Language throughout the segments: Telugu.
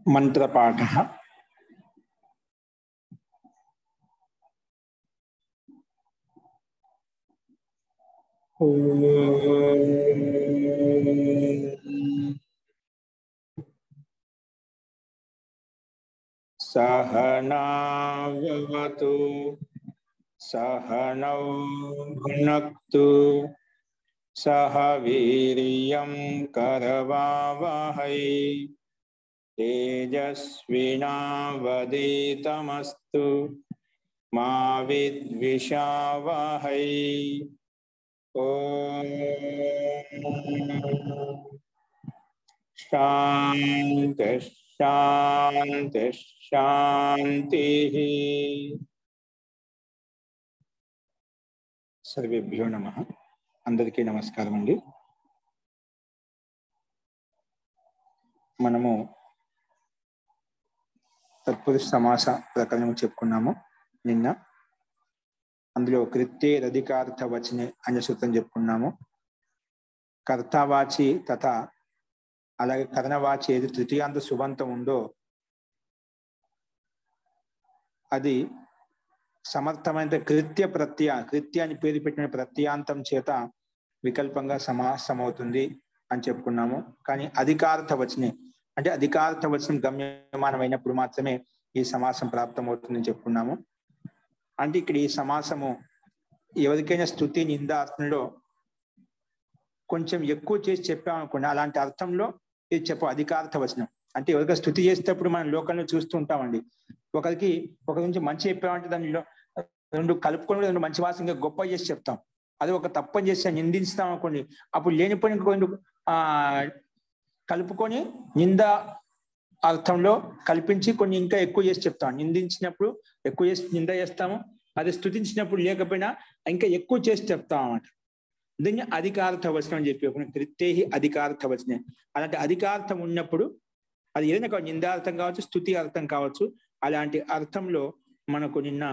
మంత్రపాఠः सहनावतु सहनौ भुनक्तु सह वीर्यं करवावहै तेजस्विनावधीतमस्तु मा विद्विषावहै। ओम शांति शांति शांति। सर्वेभ्यो नमः। अंदरिकी नमस्कारम अंडी। మనము తత్పురుష సమాస ప్రకరణం చెప్పుకున్నాము నిన్న. అందులో కృత్యే రధికార్థ వచనే అనే సూత్రం చెప్పుకున్నాము. కర్తావాచి తథా అలాగే కర్ణవాచి ఏది తృతీయాంత సుబంతం ఉందో అది సమర్థమైన కృత్య కృత్య అని పేరు పెట్టిన ప్రత్యాంతం చేత వికల్పంగా సమాసం అవుతుంది అని చెప్పుకున్నాము. కానీ అధికార్థ వచనే అంటే అధికార్థ వచనం గమ్యమానమైనప్పుడు మాత్రమే ఈ సమాసం ప్రాప్తమవుతుందని చెప్పుకున్నాము. అంటే ఇక్కడ ఈ సమాసము ఎవరికైనా స్తుతి నింద అర్థంలో కొంచెం ఎక్కువ చేసి చెప్పామనుకోండి, అలాంటి అర్థంలో ఇది అధికార్థ వచనం. అంటే ఎవరికైనా స్తుతి చేసేటప్పుడు మనం లోకంలో చూస్తూ ఉంటామండి. ఒకరి నుంచి మంచి చెప్పామంటే దానిలో రెండు కలుపుకొని రెండు మంచి వాసనగా గొప్ప చేసి చెప్తాం. అది ఒక తప్పని చేసి నిందిస్తాం అనుకోండి, అప్పుడు లేనిపోయిన కొన్ని కలుపుకొని నింద అర్థంలో కల్పించి కొన్ని ఇంకా ఎక్కువ చేసి చెప్తాం. నిందించినప్పుడు ఎక్కువ చేసి నింద చేస్తాము, అది స్తుతించినప్పుడు లేకపోయినా ఇంకా ఎక్కువ చేసి చెప్తాం అన్నమాట. దీన్ని అధికార్థ వచనం అని చెప్పి కృత్యేహి అధికార్థ వచనం. అలాంటి అధికార్థం ఉన్నప్పుడు అది ఏదైనా నిందార్థం కావచ్చు, స్తుతి అర్థం కావచ్చు. అలాంటి అర్థంలో మనకు నిన్న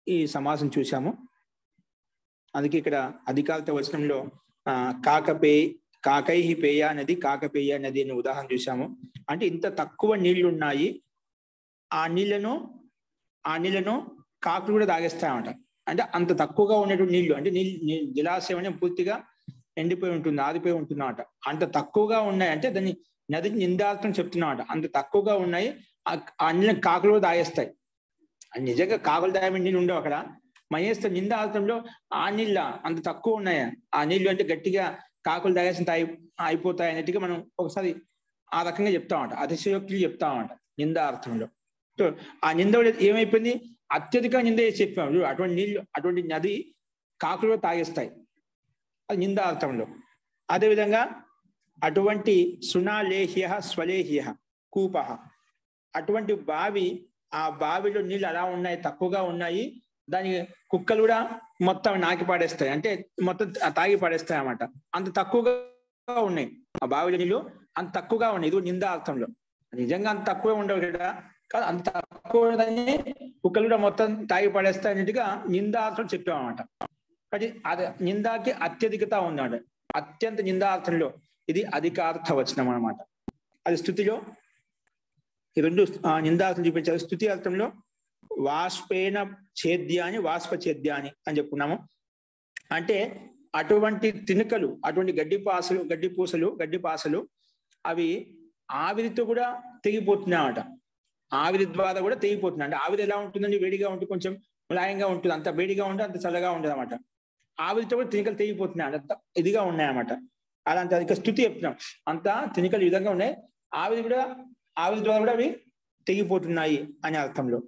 ఈ సమాసం చూసాము. అందుకే ఇక్కడ అధికార్థ వచనంలో కాకైహి పేయ నది కాకపేయ నది అనే ఉదాహరణ చూసాము. అంటే ఇంత తక్కువ నీళ్లు ఉన్నాయి, ఆ నీళ్లను కాకులు కూడా తాగేస్తాయన్నమాట. అంటే అంత తక్కువగా ఉన్నటువంటి నీళ్లు అంటే జలాశయం పూర్తిగా ఎండిపోయి ఉంటుంది, ఆరిపోయి ఉంటుంది అన్నమాట. అంత తక్కువగా ఉన్నాయి అంటే దాన్ని నదికి నిందార్థం చెప్తున్నమాట. అంత తక్కువగా ఉన్నాయి, ఆ నీళ్ళని కాకులు కూడా తాగేస్తాయి. నిజంగా కాకులు తాగే నీళ్ళు ఉండవు అక్కడ. మహేస్త నిందార్థంలో ఆ నీళ్ళ అంత తక్కువ ఉన్నాయా, ఆ నీళ్లు అంటే గట్టిగా కాకులు తాగేసిన అయిపోతాయి అన్నట్టుగా మనం ఒకసారి ఆ రకంగా చెప్తామంట, అతిశయోక్తులు చెప్తామంట నిందార్థంలో. సో ఆ నింద ఏమైపోయింది, అత్యధిక నింద చేసి చెప్పాము. అటువంటి నీళ్లు అటువంటి నది కాకులు తాగేస్తాయి, అది నిందార్థంలో. అదేవిధంగా అటువంటి సునాలేహ్య స్వలేహ్య కూప, అటువంటి బావి, ఆ బావిలో నీళ్ళు అలా ఉన్నాయి, తక్కువగా ఉన్నాయి, దాని కుక్కలు కూడా మొత్తం నాకి పాడేస్తాయి, అంటే మొత్తం తాగి పాడేస్తాయి అన్నమాట. అంత తక్కువగా ఉన్నాయి ఆ బావిలో నీళ్ళు, అంత తక్కువగా ఉన్నాయి. ఇది నిందార్థంలో. నిజంగా అంత తక్కువ ఉండవు కదా, కాదు అంత తక్కువ కుక్కలు కూడా మొత్తం తాగి పడేస్తాయి అన్నట్టుగా నిందార్థం చెప్పామన్నమాట. కానీ అది నిందాకి అత్యధికత ఉందన్నమాట. అత్యంత నిందార్థంలో ఇది అధికార్థ వచనం అన్నమాట. అది స్తుతిలో ఈ రెండు నిందార్థం చూపించారు. స్తుతి అర్థంలో వాష్పేన ఛేద్యాని వాష్ప ఛేద్యాని అని చెప్పుకున్నాము. అంటే అటువంటి తినుకలు, అటువంటి గడ్డిపాసలు అవి ఆవిరితో కూడా తెగిపోతున్నాయి అన్నమాట. ఆవిరి ద్వారా కూడా తెగిపోతున్నాయి. అంటే ఆవిరి ఎలా ఉంటుందండి, వేడిగా ఉంటుంది, కొంచెం ములాయంగా ఉంటుంది, అంత వేడిగా ఉంటుంది, అంత చల్లగా ఉంటుంది అన్నమాట. ఆవిరితో కూడా తినికలు తెగిపోతున్నాయి, అంత ఇదిగా ఉన్నాయన్నమాట. అలాంటి అధిక స్తుతి చెప్తున్నాం. అంత తినికలు ఈ విధంగా ఉన్నాయి, ఆవిరి ద్వారా కూడా అవి తెగిపోతున్నాయి అనే అర్థంలో.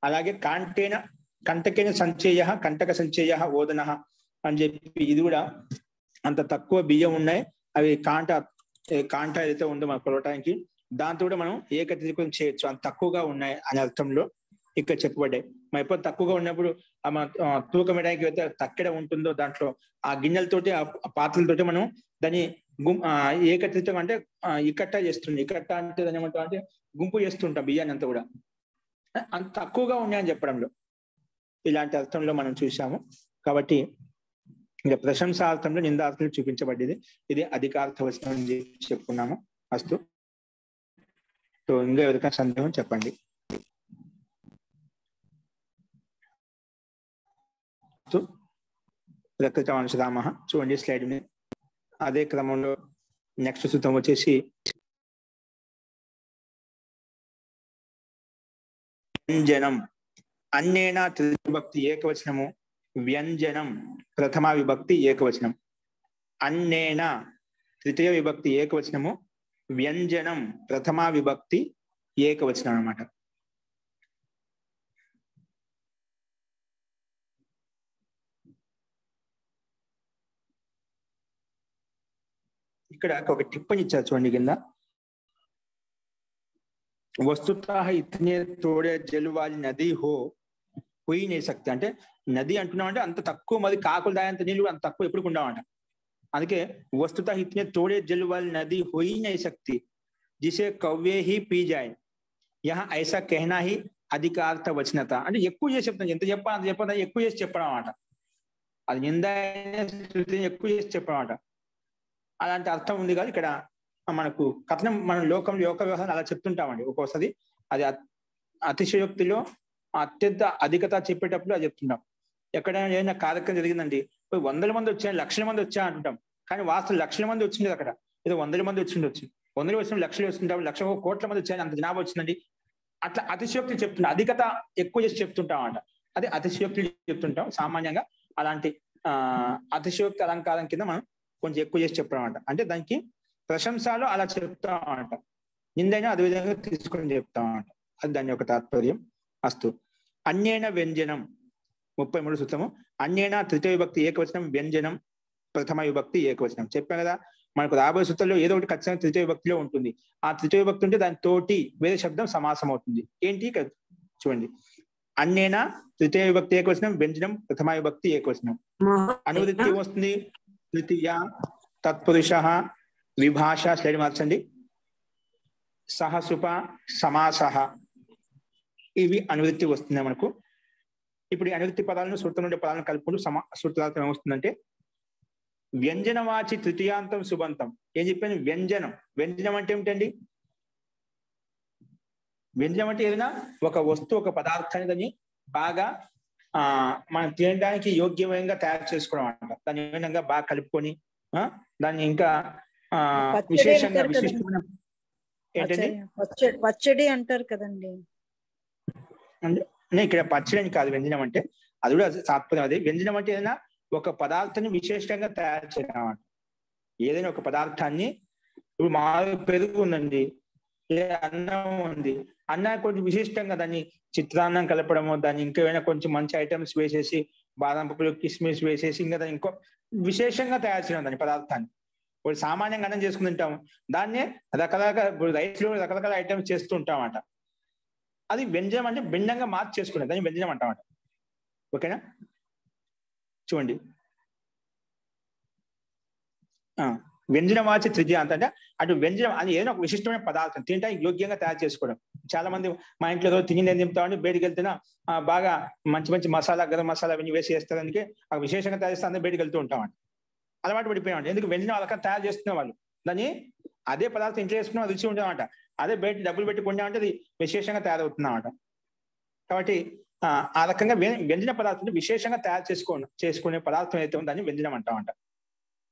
అలాగే కంటకేన సంచేయ కంటక సంచేయ ఓదన అని చెప్పి ఇది కూడా అంత తక్కువ బియ్యం ఉన్నాయి, అవి కాంట ఏదైతే ఉందో మన కొలవటానికి దాంతో కూడా మనం ఏకత్రికం చేయొచ్చు, అంత తక్కువగా ఉన్నాయి అనే అర్థంలో ఇక్కడ చెప్పబడ్డాయి. మనం ఎప్పుడు తక్కువగా ఉన్నప్పుడు తూకం వేయడానికి అయితే తక్కెడ ఉంటుందో దాంట్లో ఆ గిన్నెలతోటి ఆ పాత్రలతోటి మనం దాన్ని ఏకత్రితం అంటే ఇకట్ట చేస్తుంది. ఇకట్ట అంటే దాన్ని ఏమంటాం అంటే గుంపు చేస్తుంటాం బియ్యాన్ని అంతా కూడా. అంత తక్కువగా ఉన్నాయని చెప్పడంలో ఇలాంటి అర్థంలో మనం చూసాము. కాబట్టి ఇంకా ప్రశంసార్థంలో నిందార్థంలో చూపించబడ్డది. ఇది అధికార్థవచనం అని చెప్పుకున్నాము. అస్తు. సో ఇంకా ఎవరికైనా సందేహం చెప్పండి. ప్రకృతవాంశరామ చూడండి స్లైడ్ ని. అదే క్రమంలో నెక్స్ట్ సూత్రం వచ్చేసి వ్యంజనం. అన్నేన తృతీయ విభక్తి ఏకవచనము, వ్యంజనం ప్రథమా విభక్తి ఏకవచనం. అన్నేన తృతీయ విభక్తి ఏకవచనము, వ్యంజనం ప్రథమా విభక్తి ఏకవచనం అన్నమాట. ఇక్కడ ఒక టిప్పని ఇచ్చారు చూడండి కింద. వస్తుతః ఇతనే తోడే జలువాలి నది హో పోయి నే శక్తి. అంటే నది అంటున్నామంటే అంత తక్కువ మంది కాకులు దాయంత నీళ్ళు అంత తక్కువ ఎప్పుడు ఉండవంట. అందుకే వస్తుతః ఇతనే తోడే జలువాలి నది హోయి నే శక్తి జిసే కవ్వే హి పీ జాయ్ యహ ఐసా కెహనా హి అధికార్థ వచనత. అంటే ఎక్కువ చేసి చెప్తాను, ఎంత చెప్పాలి అంత చెప్పాలి, ఎక్కువ చేసి చెప్పడం అన్నమాట. అది నింద ఎక్కువ చేసి చెప్పడం అన్నమాట. అలాంటి అర్థం ఉంది కాదు ఇక్కడ మనకు కథనం. మనం లోకంలో లోక వ్యవహారం అలా చెప్తుంటామండి. ఒక్కోసారి అది అతిశయోక్తిలో అత్యంత అధికత చెప్పేటప్పుడు అది చెప్తుంటాం. ఎక్కడైనా ఏదైనా కార్యక్రమం జరిగిందండి, 100 మంది వచ్చా, లక్షల మంది వచ్చా అంటుంటాం. కానీ వాస్తవం లక్షల మంది వచ్చింది అక్కడ, ఏదో 100 మంది వచ్చిండొచ్చు. 100 వచ్చిన లక్షలు వస్తుంటాం, లక్ష కోట్ల మంది వచ్చాయని అంత జనాభా వచ్చిందండి. అట్లా అతిశయోక్తి చెప్తుంటాం, అధికత ఎక్కువ చేసి చెప్తుంటాం అన్నమాట. అది అతిశయోక్తి చెప్తుంటాం సామాన్యంగా. అలాంటి అతిశయోక్తి అలంకారం కింద మనం కొంచెం ఎక్కువ చేసి చెప్పడం అంట. అంటే దానికి ప్రశంసలు అలా చెప్తామంట, నిందైనా అదే విధంగా తీసుకొని చెప్తామంట. అది దాని యొక్క తాత్పర్యం. అస్తు. అన్యేన వ్యంజనం 33 సూత్రము. అన్యేన తృతీయ విభక్తి ఏకవచనం, వ్యంజనం ప్రథమ విభక్తి ఏకవచనం. చెప్పాను కదా, మనకు రాబోయే సూత్రంలో ఏదో ఒకటి ఖచ్చితంగా తృతీయ విభక్తిలో ఉంటుంది. ఆ తృతీయ విభక్తి ఉంటే దాని తోటి వేరే శబ్దం సమాసం అవుతుంది. ఏంటి చూడండి. అన్యేన తృతీయ విభక్తి ఏకవచనం, వ్యంజనం ప్రథమ విభక్తి ఏకవచనం. అనువృత్తి వస్తుంది తృతీయ, తత్పురుష, విభాష. స్లైడ్ మార్చండి. సహసుప, సమాసః, ఇవి అనువృత్తి వస్తుంది మనకు. ఇప్పుడు ఈ అనువృత్తి పదాలను సూత్రం నుండి పదాలను కలుపుకుంటూ సూత్రార్థం ఏమొస్తుందంటే వ్యంజనవాచి తృతీయాంతం సుబంతం. ఏం చెప్పాను? వ్యంజనం. వ్యంజనం అంటే ఏమిటండి? వ్యంజనం అంటే ఏదైనా ఒక వస్తువు, ఒక పదార్థాన్ని దాన్ని బాగా మనం తినడానికి యోగ్యమైన తయారు చేసుకోవడం అంట. దాన్ని ఏ విధంగా బాగా కలుపుకొని దాన్ని ఇంకా విశేషంగా విశిష్టమైన ఏంటండి పచ్చడి అంటారు కదండి. అంటే ఇక్కడ పచ్చడి అని కాదు వ్యంజనం అంటే, అది కూడా తాత్పర్యం అదే. వ్యంజనం అంటే ఏదైనా ఒక పదార్థాన్ని విశేషంగా తయారు చేయడం అంట. ఏదైనా ఒక పదార్థాన్ని, ఇప్పుడు మామూలు పెరుగు ఉందండి, అన్నం ఉంది, అన్నాన్ని కొంచెం విశిష్టంగా దాన్ని చిత్రాన్నం కలపడము, దాన్ని ఇంకేమైనా కొంచెం మంచి ఐటమ్స్ వేసేసి బాదం పప్పులు, కిస్మిస్ వేసేసి ఇంకా దాన్ని ఇంకో విశేషంగా తయారు చేయడం దాని పదార్థాన్ని. ఇప్పుడు సామాన్యంగా అన్నం చేసుకుంటుంటాం, దాన్నే రకరకాల రైస్ లో రకరకాల ఐటమ్స్ చేస్తూ ఉంటాం అంట. అది వ్యంజనం అంటే భిన్నంగా మార్చి చేసుకునే దాన్ని వ్యంజనం అంటామంట. ఓకేనా? చూడండి, వ్యంజనవాచి తృతీయాంతం అంటే అటు వ్యంజనం అని ఏదైనా ఒక విశిష్టమైన పదార్థం తినడానికి యోగ్యంగా తయారు చేసుకోవడం. చాలా మంది మా ఇంట్లో రోజు తిని నేను తింటామని బయటికి వెళ్తున్నా బాగా మంచి మంచి మసాలా, గరం మసాలా అవన్నీ వేసి వేస్తానికి ఆ విశేషంగా తయారు చేస్తే అందరూ బయటికి వెళ్తూ ఉంటామంట. అలవాటు పడిపోయామంట. ఎందుకు? వ్యంజనం అలా తయారు చేస్తున్న వాళ్ళు దాన్ని అదే పదార్థం ఇంట్లో వేసుకున్నా రుచి ఉండేవాట, అదే బయట డబ్బులు పెట్టి కొన్నామంటే అది విశేషంగా తయారవుతున్నామంట. కాబట్టి ఆ రకంగా వ్యంజన పదార్థం విశేషంగా తయారు చేసుకునే పదార్థం అయితే దాన్ని వ్యంజనం అంటామంట.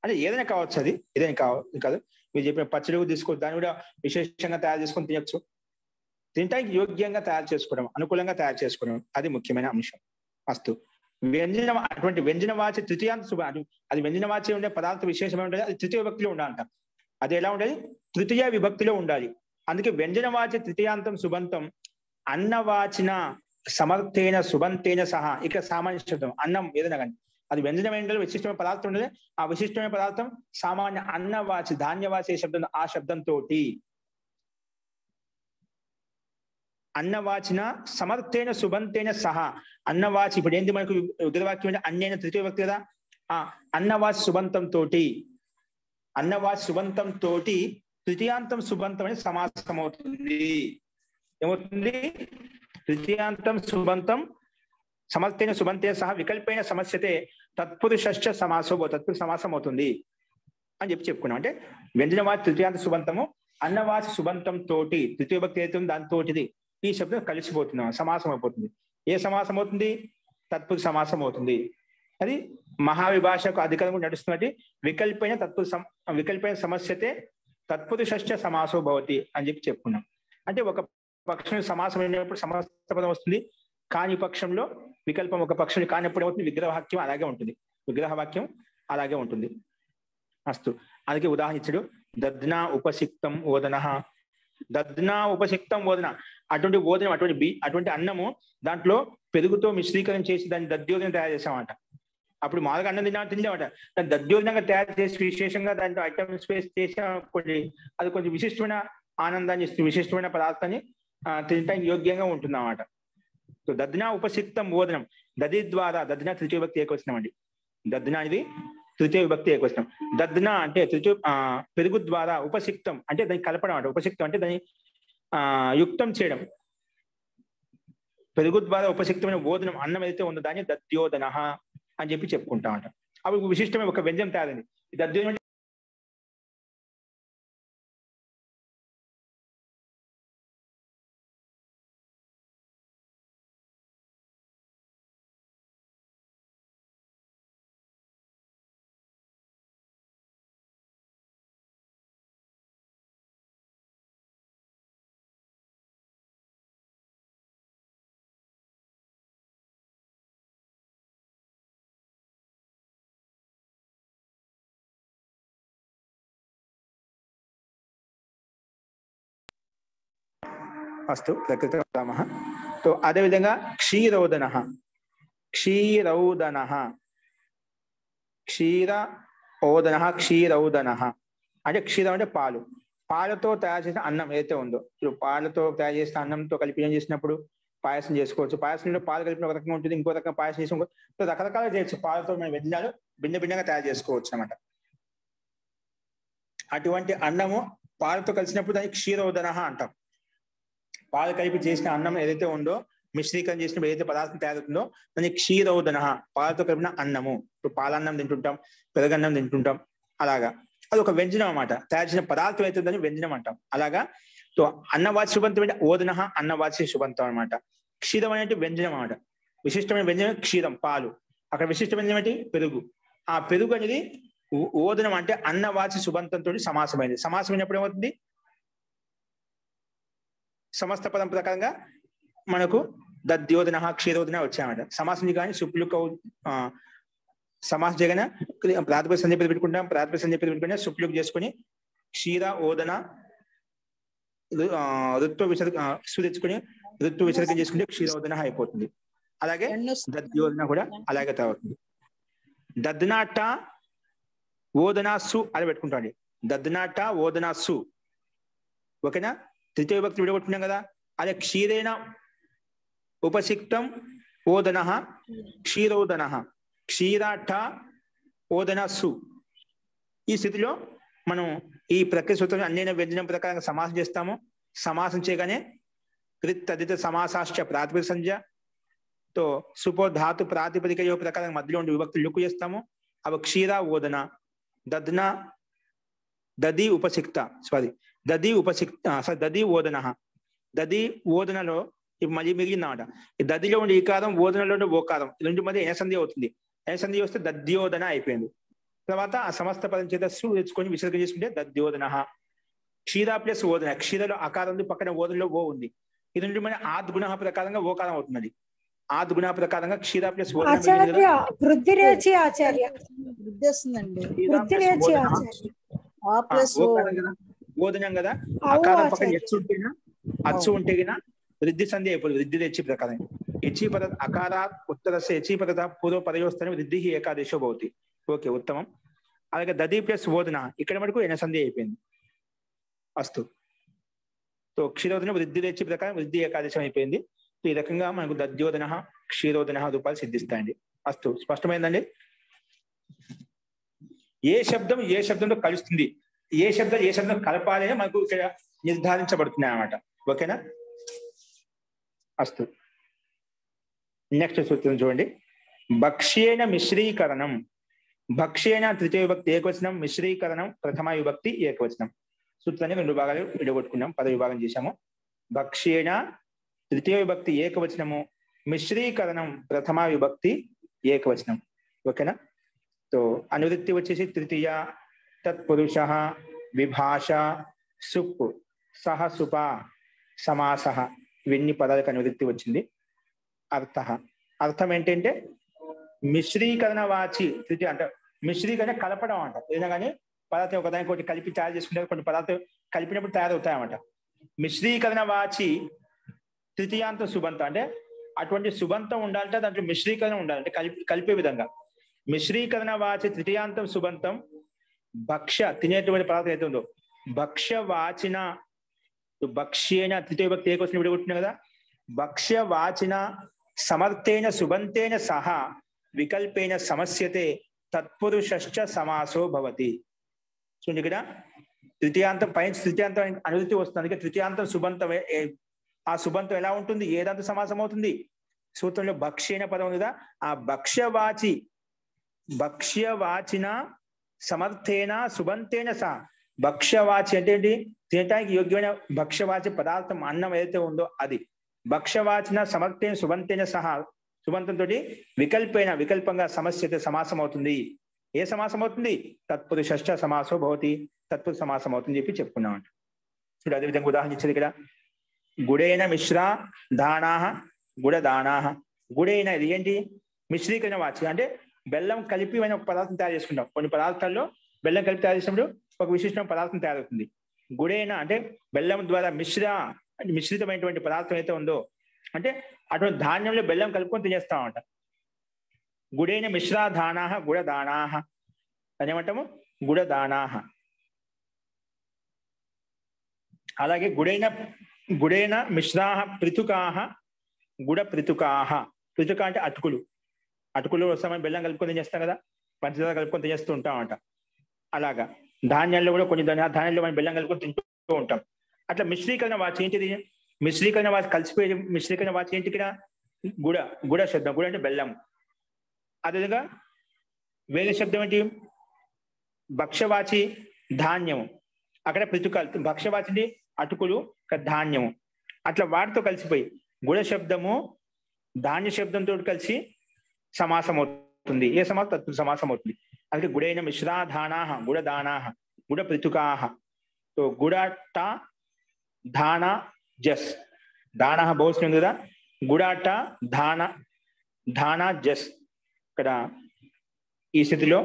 అంటే ఏదైనా కావచ్చు, అది ఏదైనా కాదు. మీరు చెప్పిన పచ్చడి తీసుకోవచ్చు, దాన్ని కూడా విశేషంగా తయారు చేసుకొని తినచ్చు. తినటానికి యోగ్యంగా తయారు చేసుకోవడం, అనుకూలంగా తయారు చేసుకోవడం, అది ముఖ్యమైన అంశం. అస్తు. వ్యంజనం అటువంటి వ్యంజనవాచి తృతీయాంత శుభ, అది వ్యంజనవాచి ఉండే పదార్థ విశేషమే ఉంటుంది, అది తృతీయ విభక్తిలో ఉండాలంట. అది ఎలా ఉండాలి? తృతీయ విభక్తిలో ఉండాలి. అందుకే వ్యంజనవాచి తృతీయాంతం సుబంతం అన్నవాచిన సమర్థేన సుబంతేన సహా. ఇక సామాన్య శబ్దం అన్నం ఏదైనా కానీ అది వ్యంజనమైన విశిష్టమైన పదార్థం ఉండదు. ఆ విశిష్టమైన పదార్థం సామాన్య అన్నవాచి ధాన్యవాచి శబ్దం, ఆ శబ్దంతో అన్నవాచిన సమర్థేన సుబంతేన సహా. అన్నవాచి ఇప్పుడు ఏంటి మనకు ఉదరవాక్యం అంటే అన్యైన తృతీయ వ్యక్తి కదా. ఆ అన్నవాచి సుబంతం తోటి, అన్నవాచి సుబంతం తోటి తృతీయాంతం సుబంతం అని సమాసం అవుతుంది. ఏమవుతుంది? తృతీయాంతం సుబంతం సమర్థైన సుబంతే సహా వికల్పైన సమస్యతే తత్పురుషశ్చ సమాసో తత్పురుష సమాసం అవుతుంది అని చెప్పుకున్నాం. అంటే వ్యంజనవాచి తృతీయాంత సుబంతము అన్నవాచి సుబంతం తోటి తృతీయ భక్తి అయితే దానితోటిది ఈ శబ్దం కలిసిపోతున్నాం, సమాసం అయిపోతుంది. ఏ సమాసం అవుతుంది? తత్పురుష సమాసం అవుతుంది. అది మహావిభాషకు అధికారం నడుస్తున్నట్టు వికల్పైన సమస్యతే తత్పురుషశ్చ సమాసో భవతి అని చెప్పుకున్నాం. అంటే ఒక పక్షం సమాసం అయినప్పుడు సమస్త పదం వస్తుంది, కాని పక్షంలో వికల్పం ఒక పక్షం కానిప్పుడు ఏమవుతుంది? విగ్రహవాక్యం అలాగే ఉంటుంది, విగ్రహవాక్యం అలాగే ఉంటుంది. అస్తు. అందుకే ఉదాహరణ ఇచ్చాడు, దద్నా ఉపసిక్తం ఓదన. దద్నా ఉపసిక్తం ఓదన, అటువంటి ఓదనం అటువంటి అన్నము దాంట్లో పెరుగుతో మిశ్రీకరణ చేసి దాన్ని దద్యోదనం తయారు చేసామంట. అప్పుడు మామూలుగా అన్నం తినలేమట, దాన్ని దద్యోదనంగా తయారు చేసి విశేషంగా దాంట్లో ఐటమ్స్ వేసి చేసామనుకోండి, అది కొంచెం విశిష్టమైన ఆనందాన్ని ఇస్తుంది, విశిష్టమైన పదార్థాన్ని తినటానికి యోగ్యంగా ఉంటుంది అన్నమాట. సో దద్నా ఉపసిక్తం ఓదనం, దది ద్వారా, దద్నా తృతీయ విభక్తి ఏకవచనం అండి. దద్నా అనేది తృతీయ విభక్తి ఏకవచనం. దద్నా అంటే పెరుగు ద్వారా, ఉపసిక్తం అంటే దాన్ని కలపడం అంట. ఉపసిక్తం అంటే దాన్ని యుక్తం చేయడం. పెరుగు ద్వారా ఉపసిక్తమైన ఓదనం అన్నం ఏదైతే ఉందో దాన్ని దద్యోదన అని చెప్పుకుంటామంట. అప్పుడు విశిష్టమైన ఒక వ్యంజనం తయారైంది. దద్యోదనం అస్తు ప్రకృతి వదామः. तो అదేవిధంగా క్షీరౌదన. క్షీరౌదన అంటే క్షీరం అంటే పాలు. పాలతో తయారు చేసిన అన్నం ఏదైతే ఉందో, ఇప్పుడు పాలతో తయారు చేసిన అన్నంతో కలిపి ఏం చేసినప్పుడు పాయసం చేసుకోవచ్చు. పాయసంలో పాలు కలిపిన ఒక రకంగా ఉంటుంది, ఇంకో రకంగా పాయసం చేసి రకరకాలుగా చేయొచ్చు. పాలతో మనం వ్యంజనాలు భిన్నగా తయారు చేసుకోవచ్చు అన్నమాట. అటువంటి అన్నము పాలతో కలిసినప్పుడు దాన్ని క్షీరౌదన అంటాం. పాలు కలిపి చేసిన అన్నం ఏదైతే ఉందో, మిశ్రీకరణ చేసినప్పుడు ఏదైతే పదార్థం తయారవుతుందో దాన్ని క్షీరౌదన, పాలతో కలిపిన అన్నము. ఇప్పుడు పాలన్నం తింటుంటాం, పెరుగన్నం తింటుంటాం, అలాగా అది ఒక వ్యంజనం అన్నమాట. తయారు చేసిన పదార్థం అయితే దాన్ని వ్యంజనం అంటాం. అలాగా సో అన్నవాచి శుభంతం అంటే ఓదన, అన్నవాచి శుభంతం అనమాట. క్షీరం అనేది వ్యంజనం అన్నమాట. విశిష్టమైన వ్యంజనం క్షీరం, పాలు. అక్కడ విశిష్ట వ్యంజనం ఏంటి? పెరుగు. ఆ పెరుగు అనేది ఓదనం అంటే అన్నవాచి శుభంతంతో సమాసమైనది. సమాసమైనప్పుడు ఏమవుతుంది? సమస్త పదం ప్రకారంగా మనకు దద్యోదన, క్షీరోదన వచ్చాయన్నమాట. సమాసం కానీ సుప్లుక సమాస జగన ప్రాతిపద సంధ్య పెట్టుకుంటాం, ప్రాతిపద సంధ్య పెట్టుకుంటే సుప్లుక్ చేసుకుని క్షీర ఓదన ఋత్వ విసర్గ తెచ్చుకుని ఋత్వ విసర్గం చేసుకుంటే క్షీరోదన అయిపోతుంది. అలాగే దద్యోదన కూడా అలాగే తయారవుతుంది. దద్నాట ఓదనాసు అని పెట్టుకుంటాండి. దద్నాట ఓదనాసు, ఓకేనా? తృతీయ విభక్తి విడగొట్టుకున్నాం కదా. అదే క్షీరేణ ఉపసిక్తం ఓదన, క్షీరోదన, క్షీరాఠ ఓదనసు. ఈ స్థితిలో మనం ఈ ప్రక్రియ సూత్రం అన్యైన వ్యంజనం ప్రకారంగా సమాసం చేస్తాము. సమాసం చేయగానే కృత్ తదిత సమాసాశ్చ ప్రాతిపదిక సంజ్ఞతో సుపో ధాతు ప్రాతిపదిక ప్రకారం మధ్యలో ఉండి విభక్తులు లుక్కు చేస్తాము. అవి క్షీర ఓదన, దద్న, దది ఉపసిక్త, దది ఓదన. దది ఓదనలో ఇప్పుడు మళ్ళీ మిగిలిందన్నమాట. ఈ దదిలో ఉండే ఈకారం, ఓదనలో ఉండే ఓకారం, రెండు మధ్య ఏసంధి అవుతుంది. ఏసంధి వస్తే దద్యోదన అయిపోయింది. తర్వాత ఆ సమస్త పదం చేత సు తెచ్చుకొని విసర్గం చేసుకుంటే దద్యోదన. క్షీర ప్లస్ ఓదన, క్షీరలో అకారం ఉంది, పక్కన ఓదనలో ఓ ఉంది. ఇది రెండు మన ఆద్గుణ ప్రకారంగా ఓకారం అవుతుంది. ఆద్గుణ ప్రకారంగా క్షీర ప్లస్ ఓదన ఓదనం కదా. అకారం పక్కన ఎచ్చు ఉంటేనా, అచ్చు ఉంటే గిన వృద్ధి సంధి అయిపోతుంది. వృద్ధి తెచ్చి ప్రకారం ఎచి పద అకారాత్ ఉత్తరస్య ఎచి పద పూర్వ పదయోస్తని వృద్ధి ఏకాదశో భవతి. ఓకే, ఉత్తమం. అలాగే దది ప్లస్ ఓదన ఇక్కడ మటుకు ఎన సంధి అయిపోయింది. అస్తు. సో క్షీరోదన వృద్ధి తెచ్చి ప్రకారం వృద్ధి ఏకాదశం అయిపోయింది. ఈ రకంగా మనకు దద్యోదన, క్షీరోదన రూపాలు సిద్ధిస్తాయండి. అస్తు, స్పష్టమైందండి. ఏ శబ్దం ఏ శబ్దంతో కలుస్తుంది, ఏ శబ్దం కలపాలి అని మనకు ఇక్కడ నిర్ధారించబడుతున్నాయి అన్నమాట. ఓకేనా? అస్తు. నెక్స్ట్ సూత్రం చూడండి. భక్ష్యేన మిశ్రీకరణం. భక్ష్యేన తృతీయ విభక్తి ఏకవచనం, మిశ్రీకరణం ప్రథమ విభక్తి ఏకవచనం. సూత్రాన్ని 2 భాగాలు విడగొట్టుకున్నాం, పద విభాగం చేశాము. భక్ష్యేన తృతీయ విభక్తి ఏకవచనము, మిశ్రీకరణం ప్రథమ విభక్తి ఏకవచనం. ఓకేనా? సో అనువృత్తి వచ్చేసి తృతీయ, తత్పురుష, విభాష, సుప్, సహ, సుప, సమాస, ఇవన్నీ పదాలకు అనువృత్తి వచ్చింది. అర్థం ఏంటంటే మిశ్రీకరణ వాచి తృతీయ అంటే మిశ్రీకరణ కలపడం అంట. ఏదైనా కానీ పదార్థం ఒకదానికి ఒకటి కలిపి తయారు చేసుకుంటారు, కొన్ని పదార్థం కలిపినప్పుడు తయారవుతాయన్నమాట. మిశ్రీకరణ వాచి తృతీయాంతం సుబంతం అంటే అటువంటి సుబంతం ఉండాలంటే దాంట్లో మిశ్రీకరణ ఉండాలంటే కలిపే విధంగా. మిశ్రీకరణ వాచి తృతీయాంతం సుబంతం భక్ష్య తినేటువంటి పదార్థం అయితే ఉందో భక్ష్య వాచిన భక్ష్యేన తృతీయ విభక్తి ఏకవచనం విడగొట్టినా కదా. భక్ష్య వాచిన సమర్థేన సుబంతేన సహా వికల్పేన సమస్యతే తత్పురుషశ్చ సమాసో భవతి. చూడండి ఇక్కడ తృతీయాంతం పైన తృతీయాంతం అనువృత్తి వస్తుంది. తృతీయాంతం సుబంతం, ఆ సుబంతం ఎలా ఉంటుంది? ఏదంత సమాసం అవుతుంది? సూత్రంలో భక్ష్యేన పదం ఉంది కదా, ఆ భక్ష్యవాచి భక్ష్యవాచిన సమర్థేన సుబంతేన సహా. భక్ష్యవాచి అంటే ఏంటి? తినటానికి యోగ్యమైన భక్ష్యవాచి పదార్థం అన్నం ఏదైతే ఉందో అది. భక్ష్యవాచిన సమర్థేన సుబంతేన సహా సుబంతంతో వికల్పంగా సమస్యతే సమాసం అవుతుంది. ఏ సమాసం అవుతుంది? తత్పురుషశ్చ సమాసో భవతి, తత్పురుష సమాసం అవుతుంది చెప్పి చెప్పుకున్నామంట. చూడు అదేవిధంగా ఉదాహరణ ఇచ్చేది ఇక్కడ. గుడైన మిశ్రా దానాహ గుడదానాహ. గుడైన ఇది ఏంటి? మిశ్రీకరణ వాచి అంటే బెల్లం కలిపి మనం ఒక పదార్థం తయారు చేసుకుంటాం. కొన్ని పదార్థాల్లో బెల్లం కలిపి తయారు చేసినప్పుడు ఒక విశిష్టమైన పదార్థం తయారవుతుంది. గుడైన అంటే బెల్లం ద్వారా మిశ్రితమైనటువంటి పదార్థం అయితే ఉందో అంటే అటువంటి ధాన్యంలో బెల్లం కలుపుకొని తినేస్తామంట. గుడైన మిశ్రా దానాహ గుడదానాహ అని ఏమంటాము? గుడదానాహ. అలాగే గుడైన మిశ్రాహ పృథుకాహ గుడ పృథుకాహ. పృథుక అంటే అటుకులు వస్తామని బెల్లం కలుపుకొని తినేస్తాం కదా, పంచదార కలుపుకొని తినేస్తూ ఉంటామంట. అలాగా ధాన్యాల్లో కూడా కొన్ని ధాన్యాల్లో మనం బెల్లం కలుపుకొని తింటూ ఉంటాం. అట్లా మిశ్రీకరణ వాచి ఏంటిది? మిశ్రీకరణ వాచి కలిసిపోయే మిశ్రీకరణ వాచి ఏంటి? ఇక్కడ గుడ శబ్దం. గుడ అంటే బెల్లం. అదేవిధంగా వేరే శబ్దం ఏంటి? భక్ష్యవాచి ధాన్యము. అక్కడ పృథుకాలు. భక్ష్యవాచి అటుకులు, ధాన్యము. అట్లా వాటితో కలిసిపోయి గుడ శబ్దము ధాన్య శబ్దంతో కలిసి సమాసం అవుతుంది. ఏ సమాసం? తత్పురుష సమాసం అవుతుంది. అందుకే గుడైన మిశ్రాధానాహ గుడదానాహ గుడ పృథుకాహ. So గుడాట ధాన just. దానాహ బహువచనం కదా. గుడాట ధాన జస్. ఇక్కడ ఈ స్థితిలో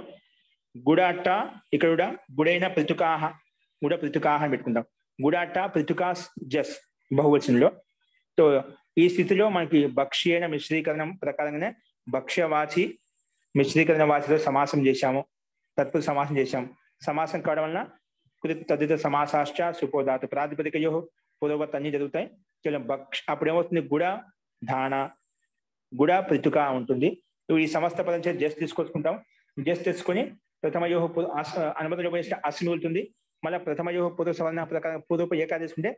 గుడాట ఇక్కడ కూడా గుడైన పృథుకాహ గుడ పృథుకాహ అని పెట్టుకుంటాం. గుడాట పృథుకాస్ జస్ బహువచనంలో. సో ఈ స్థితిలో మనకి భక్ష్యేన మిశ్రీకరణం ప్రకారంగానే భక్ష్యవాచి మిశ్రీకరణ వాచితో సమాసం చేశాము, తత్పురుష సమాసం చేశాము. సమాసం కావడం వలన తదిత సమాసాశ్చ సుపోధాతు ప్రాతిపదికయో పూర్వవత్ అన్ని జరుగుతాయి. అప్పుడు ఏమవుతుంది? గుడ ధాన గుడ పృథుక ఉంటుంది. ఈ సమస్త పదం చేసి జస్ట్ తీసుకొచ్చుకుంటాం. జస్ట్ తెచ్చుకొని ప్రథమయో అనుమతిలో పోయిన అస్మి ఉంటుంది. మళ్ళీ ప్రథమయో పూర్వ సవర్ణ ప్రకారం పూర్వపు ఏకా తీసుకుంటే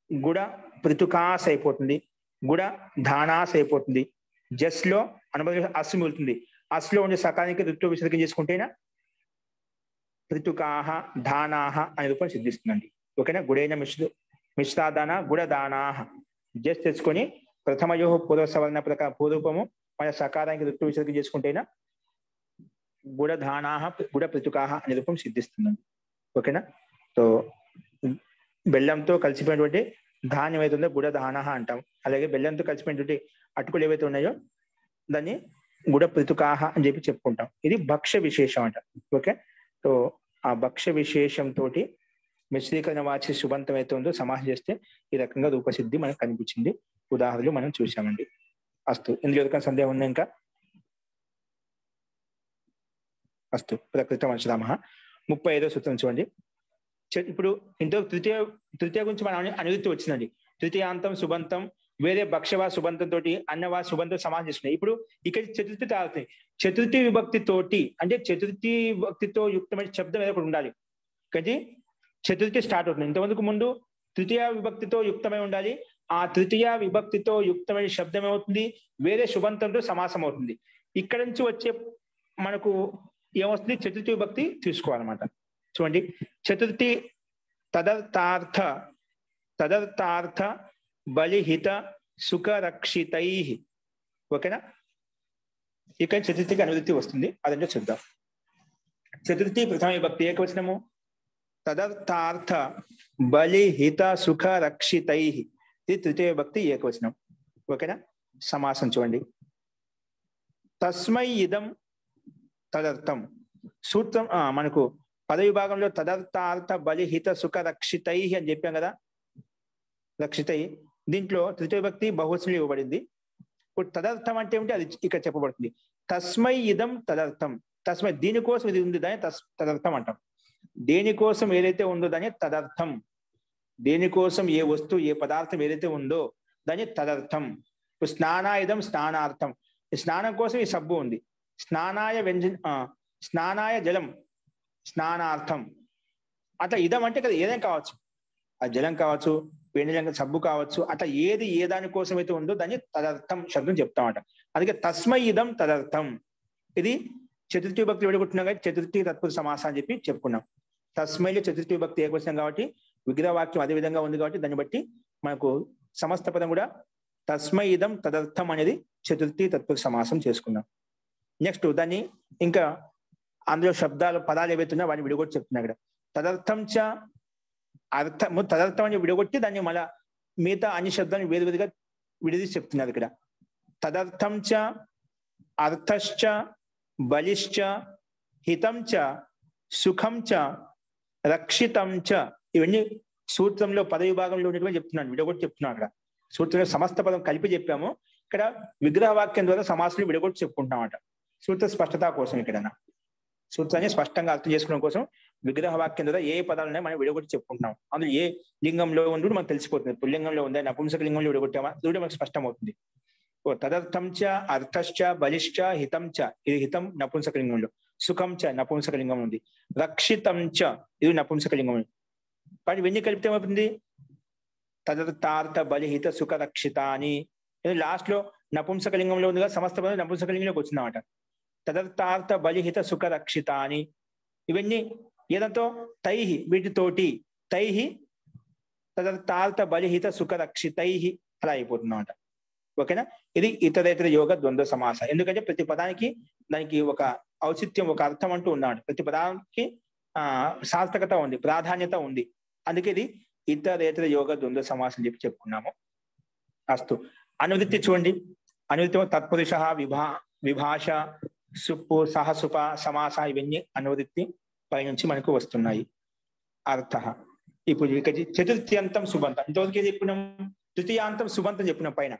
గుడ పృథుకాస్ అయిపోతుంది, గుడ ధానాస్ అయిపోతుంది. జస్ లో అనుమతి అస్మి వెళ్తుంది. అస్లో ఉండే సకానికి ఋతు విసర్గం చేసుకుంటేనా పృథుకాహ ధానాహ అనే రూపం సిద్ధిస్తుందండి. ఓకేనా? గుడైన మిశ్రాదాన గుడదానాహ. జస్ట్ తెచ్చుకొని ప్రథమయో పూర్వ సవర్ణ ప్రకారం పూర్వము మన సకారానికి ఋతు విసర్గం చేసుకుంటేనా గుడధానాహ గుడ పృథుకాహ అనే రూపం సిద్ధిస్తుందండి. ఓకేనా? సో బెల్లంతో కలిసిపోయినటువంటి ధాన్యం ఏదైతే ఉందో గుడధానాహ అంటాం. అలాగే బెల్లంతో కలిసిపోయినటువంటి అటుకులు ఏవైతే ఉన్నాయో దాన్ని గుడ పృథుకాహ అని చెప్పి చెప్పుకుంటాం. ఇది భక్ష్య విశేషం అంట. ఓకే? సో ఆ భక్ష్య విశేషం తోటి మిశ్రీకరణ వాచి సుబంతం అయితే ఉందో సమాసం చేస్తే ఈ రకంగా రూపసిద్ధి మనకు కనిపించింది. ఉదాహరణలు మనం చూసామండి. అస్తు. ఇందులో ఎవరికైనా సందేహం ఉందా? ఇంకా అస్తు. ప్రకృతం అంశరామ 35వ సూత్రం చూడండి. ఇప్పుడు ఇంతకు తృతీయ గురించి మన అనువృత్తి వచ్చిందండి. తృతీయాంతం సుబంతం వేరే భక్ష్యవా సుబంతం తోటి అన్నవా సుబంతం సమాసం చేస్తున్నాయి. ఇప్పుడు ఇక్కడ చతుర్థి తాగుతాయి. చతుర్థి విభక్తి తోటి అంటే చతుర్థి విభక్తితో యుక్తమైన శబ్దం ఏదో ఒకటి ఉండాలి. కానీ చతుర్థి స్టార్ట్ అవుతుంది. ఇంతమందికి ముందు తృతీయ విభక్తితో యుక్తమై ఉండాలి, ఆ తృతీయ విభక్తితో యుక్తమైన శబ్దం ఏమవుతుంది, వేరే శుభంతంతో సమాసం అవుతుంది. ఇక్కడ నుంచి వచ్చే మనకు ఏమొస్తుంది, చతుర్థి విభక్తి తీసుకోవాలన్నమాట. చూడండి, చతుర్థి తదర్థార్థ తదర్థార్థ బలిహిత సుఖ రక్షితై. ఓకేనా, ఇక్కడ చతుర్థికి అనువృత్తి వస్తుంది, అదంటే చూద్దాం. చతుర్థి ప్రథమ విభక్తి ఏకవచనము, తదర్థార్థ బలిహిత సుఖ రక్షితై. ఇది తృతీయ విభక్తి ఏకవచనం. ఓకేనా, సమాసం చూడండి. తస్మై ఇదం తదర్థం. సూత్రం మనకు పద విభాగంలో తదర్థార్థ బలిహిత సుఖ రక్షితై అని చెప్పాం కదా, రక్షితై. దీంట్లో తృతీయ విభక్తి బహువచనం ఇవ్వబడింది. ఇప్పుడు తదర్థం అంటే ఏమిటి, అది ఇక్కడ చెప్పబడుతుంది. తస్మై ఇదం తదర్థం. తస్మై దీనికోసం ఇది ఉంది, దాన్ని తదర్థం అంటాం. దేనికోసం ఏదైతే ఉందో దాన్ని తదర్థం. దేనికోసం ఏ వస్తువు ఏ పదార్థం ఏదైతే ఉందో దాన్ని తదర్థం. ఇప్పుడు స్నానాయుధం స్నానార్థం, స్నానం కోసం ఈ సబ్బు ఉంది. స్నానాయ స్నానాయ జలం స్నానార్థం. అట్లా ఇదం అంటే కదా ఏదైనా కావచ్చు, ఆ జలం కావచ్చు, వేణిజంగా సబ్బు కావచ్చు, అట్లా ఏది ఏ దాని కోసం అయితే ఉందో దాన్ని తదర్థం శబ్దం చెప్తామట. అందుకే తస్మై ఇదం తదర్థం. ఇది చతుర్థి విభక్తి విడగొట్టినాం కాబట్టి చతుర్థి తత్పురుష సమాసం అని చెప్పి చెప్పుకున్నాం. తస్మైలో చతుర్థి విభక్తి ఏకవచనం కాబట్టి విగ్రహ వాక్యం అదే విధంగా ఉంది కాబట్టి దాన్ని బట్టి మనకు సమస్త పదం కూడా తస్మై ఇదం తదర్థం అనేది చతుర్థి తత్పురుష సమాసం చేసుకున్నాం. నెక్స్ట్ దాన్ని ఇంకా అందులో శబ్దాలు పదాలు ఏవైతున్నాయో వాటిని విడగొట్టి చెప్తున్నా. ఇక్కడ తదర్థం చ అర్థం, తదర్థం అని విడగొట్టి దాన్ని మళ్ళా మిగతా అన్ని శబ్దాన్ని వేరువేరుగా విడదీసి చెప్తున్నారు. ఇక్కడ తదర్థం చ అర్థశ్చ బలిశ్చ హితం చ సుఖం చ రక్షితం చ, ఇవన్నీ సూత్రంలో పద విభాగంలో ఉన్నటువంటి చెప్తున్నాను, విడగొట్టి చెప్తున్నాను. అక్కడ సూత్రంలో సమస్త పదం కలిపి చెప్పాము, ఇక్కడ విగ్రహ వాక్యం ద్వారా సమాసాలు విడగొట్టి చెప్పుకుంటామట. సూత్ర స్పష్టత కోసం ఇక్కడ సూత్రాన్ని స్పష్టంగా అర్థం చేసుకోవడం కోసం విగ్రహ వాక్యం ద్వారా ఏ పదాలనే మనం విడగొట్టి చెప్పుకుంటున్నాం. అందులో ఏ లింగంలో ఉండి మనకు తెలిసిపోతుంది. పుల్లింగంలో ఉందా నపుంసక లింగంలో విడగొట్టామా, ఇది మనకు స్పష్టం అవుతుంది. తదర్థం చ అర్థశ్చ బలిశ్చ హితం చ, ఇది హితం నపుంసక లింగంలో, సుఖం చ నపుంసక లింగం ఉంది, రక్షితం చ ఇది నపుంసక లింగం ఉంది. వాటి ఇవన్నీ కలిపితే ఏమవుతుంది, తదర్థార్థ బలిహిత సుఖ రక్షిత అని. లాస్ట్ లో నపుంసక లింగంలో ఉంది కదా, సమస్త పదం నపుంసక లింగంలోకి వచ్చిందన్నమాట. తదర్థార్థ బలిహిత సుఖ రక్షిత అని. ఇవన్నీ ఏదంతో తైహి, వీటితోటి తైహి తదర్థార్థ బలిహిత సుఖ రక్షితై అలా అయిపోతుందన్నమాట. ఓకేనా, ఇది ఇతరేతర యోగ ద్వంద్వ సమాస. ఎందుకంటే ప్రతి పదానికి దానికి ఒక ఔచిత్యం, ఒక అర్థం అంటూ ఉన్నాడు. ప్రతి పదానికి సార్థకత ఉంది, ప్రాధాన్యత ఉంది. అందుకే ఇది ఇతరేతర యోగ ద్వంద్వ సమాసం చెప్పి చెప్పుకున్నాము. అస్తు. అనువృత్తి చూడండి. అనువృత్తి తత్పురుష విభాష సుప్పు సహసుప సమాస, ఇవన్నీ అనువృత్తి పైనుంచి మనకు వస్తున్నాయి. అర్థ. ఇప్పుడు ఇక చతుర్థ్యంతం సుబంతం, ఇంతవరకు చెప్పినాం. తృతీయాంతం సుబంతం చెప్పినాం పైన.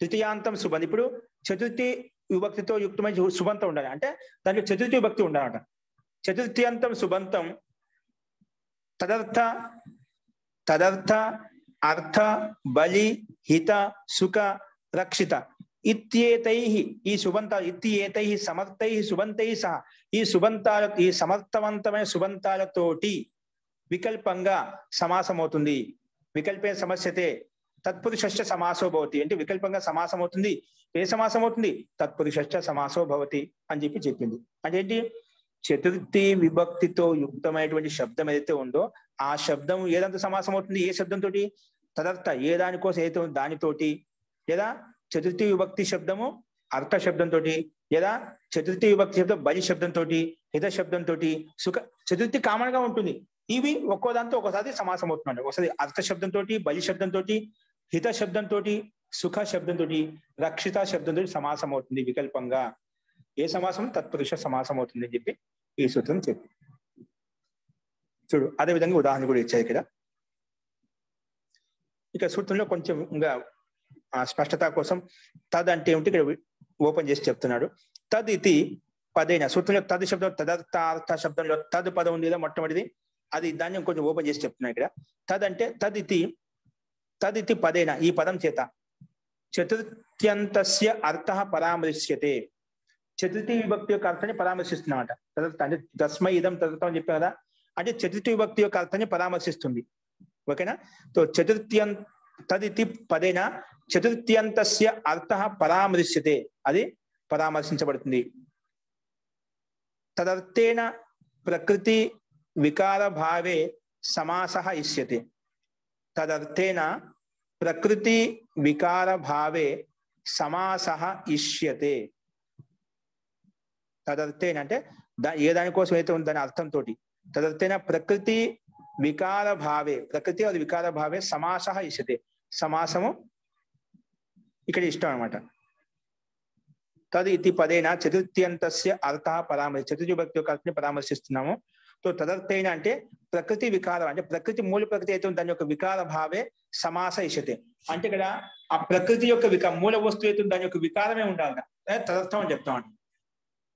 తృతీయాంతం సుబంతం. ఇప్పుడు చతుర్థి విభక్తితో యుక్తమైన సుబంతం ఉండాలి, అంటే దాంట్లో చతుర్థి విభక్తి ఉండాలట. చతుర్థ్యంతం సుబంతం తదర్థ తదర్థ అర్థ బలి హిత సుఖ రక్షిత ఇత్యేతై, ఈ సుబంతాలు ఇత్యేతై సమర్థై సుబంతై సహా, ఈ సుబంతాల ఈ సమర్థవంతమైన సుబంతాలతోటి వికల్పంగా సమాసం అవుతుంది. వికల్పే సమస్యతే తత్పురుషశ్చ సమాసో భవతి. అంటే వికల్పంగా సమాసం అవుతుంది. ఏ సమాసం అవుతుంది, తత్పురుషశ్చ సమాసో భవతి అని చెప్పి చెప్పింది. అంటే ఏంటి, చతుర్థి విభక్తితో యుక్తమైనటువంటి శబ్దం ఏదైతే ఉందో ఆ శబ్దం ఏదంత సమాసం అవుతుంది, ఏ శబ్దంతో, తదర్థ ఏ దానికోసం ఏదైతే ఉందో దానితోటి, లేదా చతుర్థి విభక్తి శబ్దము అర్థ శబ్దంతో, లేదా చతుర్థి విభక్తి శబ్దం బలి శబ్దంతో, హిత శబ్దంతో, సుఖ. చతుర్థి కామన్ గా ఉంటుంది. ఇవి ఒక్కో దాంతో ఒకసారి సమాసం అవుతున్నాడు. ఒకసారి అర్థ శబ్దంతో, బలి శబ్దంతో, హిత శబ్దంతో, సుఖ శబ్దంతో, రక్షిత శబ్దంతో సమాసం అవుతుంది వికల్పంగా. ఏ సమాసం, తత్పురుష సమాసం అవుతుంది అని చెప్పి ఈ సూత్రం చెప్పి చూడు. అదే విధంగా ఉదాహరణ కూడా ఇచ్చాయి ఇక్కడ. ఇక సూత్రంలో కొంచెం ఇంకా స్పష్టత కోసం తద్ అంటే ఏమిటి ఇక్కడ ఓపెన్ చేసి చెప్తున్నాడు. తద్ ఇది పదేన. సూత్రంలో తద్ శబ్దం తదర్థార్థ శబ్దంలో తద్ పదం ఉంది కదా మొట్టమొదటిది, అది దాన్ని కొంచెం ఓపెన్ చేసి చెప్తున్నాడు ఇక్కడ. తద్ అంటే తద్ ఇది పదేన, ఈ పదం చేత చతుర్థ్యంతస్య అర్థ పరామర్శ్యతే. చతుర్థి విభక్తి యొక్క అర్థాన్ని పరామర్శిస్తున్నామట. తదర్థ అంటే తస్మై ఇదం తదర్థం అని చెప్పాం కదా, అంటే చతుర్థి విభక్తి యొక్క అర్థాన్ని పరామర్శిస్తుంది. ఓకేనా. సో తదితి పదేన చతుర్థ్యంతస్య అర్థః పరామర్శ్యతే, అది పరామర్శించబడుతుంది. తదర్థేన ప్రకృతి వికార భావే సమాసః ఇష్యతే. తదర్థేన ప్రకృతి వికార భావే సమాసః ఇష్యతే. తదర్థేన అంటే ఏ దానికోసం అయితే ఉంది దాని అర్థంతో, తదర్థేన ప్రకృతి వికార భావే, ప్రకృతి అది వికార భావే సమాసః ఇష్యతే, సమాసము ఇక్కడ ఇష్టం అనమాట. తద్ ఇతి పదేన చతుర్థ్యంతస్య అర్థః పరామర్శ, చతుర్థి విభక్తి యొక్క అర్థాన్ని పరామర్శిస్తున్నాము. సో తదర్థేన అంటే ప్రకృతి వికారం, అంటే ప్రకృతి మూల ప్రకృతి అయితే దాని యొక్క వికార భావే సమాస ఇష్యతే, అంటే ఇక్కడ ఆ ప్రకృతి యొక్క మూల వస్తువు అయితే దాని యొక్క వికారమే ఉండాలి, తదర్థం అని చెప్తామంట.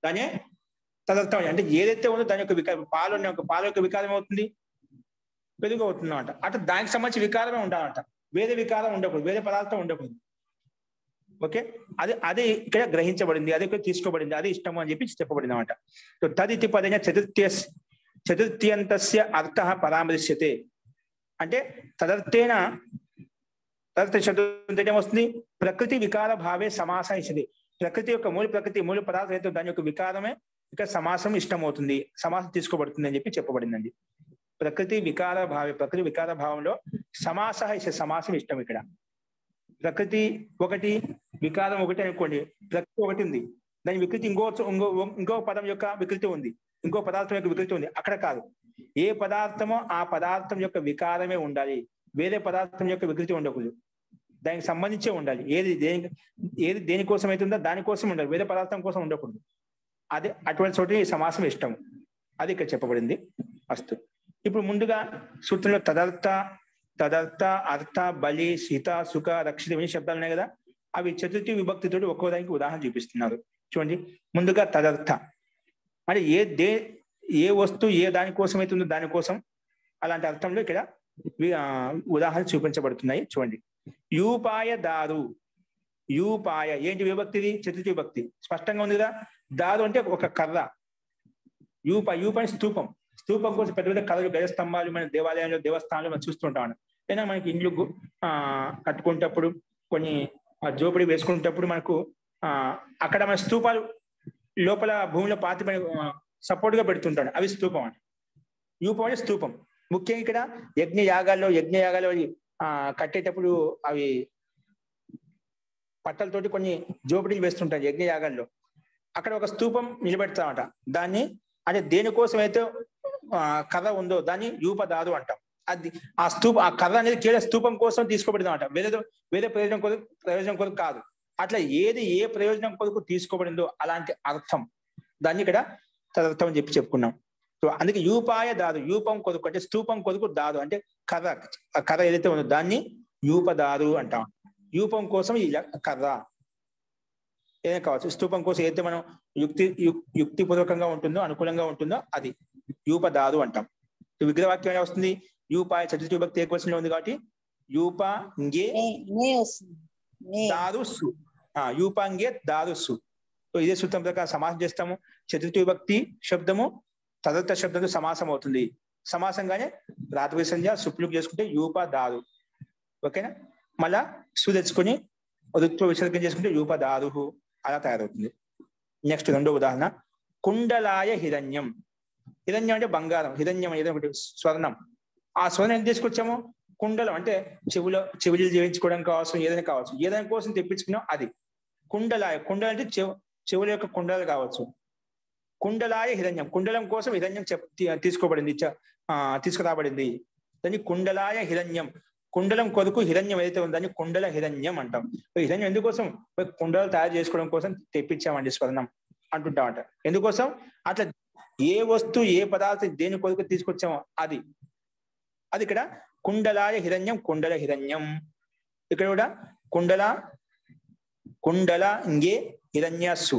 దానే తదర్థం అంటే ఏదైతే ఉందో దాని యొక్క వికారం, పాల యొక్క వికారం అవుతుంది, పెరుగు అవుతుంది అంట. అట్లా దానికి సంబంధించి వికారమే ఉండాలంట, వేరే వికారం ఉండకూడదు, వేరే పదార్థం ఉండకూడదు. ఓకే, అదే ఇక్కడ గ్రహించబడింది, అదే ఇక్కడ తీసుకోబడింది, అది ఇష్టము అని చెప్పి చెప్పబడింది అనమాట. సో తదితి పదైన చతుర్థ్యంతస్య అర్థః పరామర్శ్యతే అంటే తదర్థేన తదర్థ శబ్దం ఏమొస్తుంది, ప్రకృతి వికార భావే సమాస ఇష్యతే, ప్రకృతి యొక్క మూల పదార్థం అయితే దాని యొక్క వికారమే ఇక్కడ సమాసం ఇష్టమవుతుంది, సమాసం తీసుకోబడుతుంది అని చెప్పి చెప్పబడిందండి. ప్రకృతి వికార భావే, ప్రకృతి వికార భావంలో సమాస సమాసం ఇష్టం. ఇక్కడ ప్రకృతి ఒకటి వికారం ఒకటి అనుకోండి, ప్రకృతి ఒకటి ఉంది, దాని వికృతి ఇంకో పదం యొక్క వికృతి ఉంది, ఇంకో పదార్థం యొక్క వికృతి ఉంది. అక్కడ కాదు, ఏ పదార్థమో ఆ పదార్థం యొక్క వికారమే ఉండాలి, వేరే పదార్థం యొక్క వికృతి ఉండకూడదు, దానికి సంబంధించే ఉండాలి. ఏది దేనికోసం అవుతుందో దానికోసం ఉండాలి, వేరే పదార్థం కోసం ఉండకూడదు. అదే అటువంటి చోట ఈ సమాసం ఇష్టం, అది ఇక్కడ చెప్పబడింది. అస్తు. ఇప్పుడు ముందుగా సూత్రంలో తదర్థ అర్థ బలి సీత సుఖ రక్షిత ఇవన్నీ శబ్దాలు ఉన్నాయి కదా, అవి చతుర్థి విభక్తితో ఒక్కో దానికి ఉదాహరణ చూపిస్తున్నారు. చూడండి, ముందుగా తదర్థ అంటే ఏ వస్తువు ఏ దానికోసం అవుతుందో దానికోసం, అలాంటి అర్థంలో ఇక్కడ ఉదాహరణ చూపించబడుతున్నాయి. చూడండి, యూపాయ దారు, యూపాయ ఏంటి విభక్తిది, చతుర్థి విభక్తి స్పష్టంగా ఉంది కదా. దారు అంటే ఒక కర్ర, యూప స్తూపం, స్తూపం కోసం పెద్ద పెద్ద కర్రలు, గజ స్తంభాలు మన దేవాలయంలో దేవస్థానంలో మనం చూస్తుంటాం. అయినా మనకి ఇండ్లు కట్టుకునేటప్పుడు కొన్ని జోపిడి వేసుకునేటప్పుడు మనకు అక్కడ మన స్తూపాలు లోపల భూమిలో పాతి సపోర్ట్ గా పెడుతుంటాడు, అవి స్తూపం అంట. యూపం అంటే స్తూపం. ముఖ్యంగా ఇక్కడ యజ్ఞయాగాల్లో కట్టేటప్పుడు అవి పట్టలతోటి కొన్ని జోపిడీలు వేస్తుంటారు యజ్ఞయాగాల్లో, అక్కడ ఒక స్తూపం నిలబెడతామట. దాన్ని అంటే దేనికోసం అయితే కర్ర ఉందో దాన్ని యూపదారు అంటాం. అది ఆ కర్ర అనేది కేవలం స్తూపం కోసం తీసుకోబడింది అనమాట, వేరే ప్రయోజనం కొరకు కాదు. అట్లా ఏ ప్రయోజనం కొరకు తీసుకోబడిందో అలాంటి అర్థం, దాన్ని ఇక్కడ తదర్థం అని చెప్పుకున్నాం. సో అందుకే యూపాయ దారు, యూపం కొరకు అంటే స్తూపం కొరకు దారు అంటే కర్ర ఏదైతే ఉందో దాన్ని యూపదారు అంటాం. యూపం కోసం ఈ కర్ర ఏదైనా కావచ్చు, స్తూపం కోసం ఏదైతే మనం యుక్తిపూర్వకంగా ఉంటుందో అనుకూలంగా ఉంటుందో అది యూపదారు అంటాం. విగ్రహవాక్యం ఏమైనా వస్తుంది, యూపాయ చతుర్థి విభక్తి ఏకవచనంలో ఉంది కాబట్టి యూపంగే దారుసు, యూపంగే దారుసు. సో ఇదే సూత్రం ప్రకారం సమాసం చేస్తాము. చతుర్థి విభక్తి శబ్దము తదర్థ శబ్దంతో సమాసం అవుతుంది. సమాసంగానే రాత్రి సంధ్య సుప్లుక్ చేసుకుంటే యూప దారు. ఓకేనా, మళ్ళా సు తెచ్చుకొని ఋత్వ విసర్గం చేసుకుంటే యూప దారు, అలా తయారవుతుంది. నెక్స్ట్ రెండో ఉదాహరణ, కుండలాయ హిరణ్యం. హిరణ్యం అంటే బంగారం, హిరణ్యం ఏదో ఒకటి స్వర్ణం. ఆ స్వర్ణం ఎంత తీసుకొచ్చాము, కుండలం అంటే చెవులు చేయించుకోవడం కావచ్చు, ఏదైనా కోసం తెప్పించుకున్నాం అది కుండలాయ. కుండలం అంటే చెవుల యొక్క కుండలు కావచ్చు. కుండలాయ హిరణ్యం, కుండలం కోసం హిరణ్యం తీసుకురాబడింది. దాన్ని కుండలాయ హిరణ్యం, కుండలం కొరకు హిరణ్యం ఏదైతే ఉందో దాన్ని కుండల హిరణ్యం అంటాం. హిరణ్యం ఎందుకోసం, కుండలు తయారు చేసుకోవడం కోసం తెప్పించామండి స్వర్ణం అంటుంటామంట. ఎందుకోసం, అట్లా ఏ వస్తువు ఏ పదార్థం దేని కొరకు తీసుకొచ్చామో అది ఇక్కడ కుండలాయ హిరణ్యం, కుండల హిరణ్యం. ఇక్కడ కూడా కుండల ఇంగే హిరణ్యస్సు.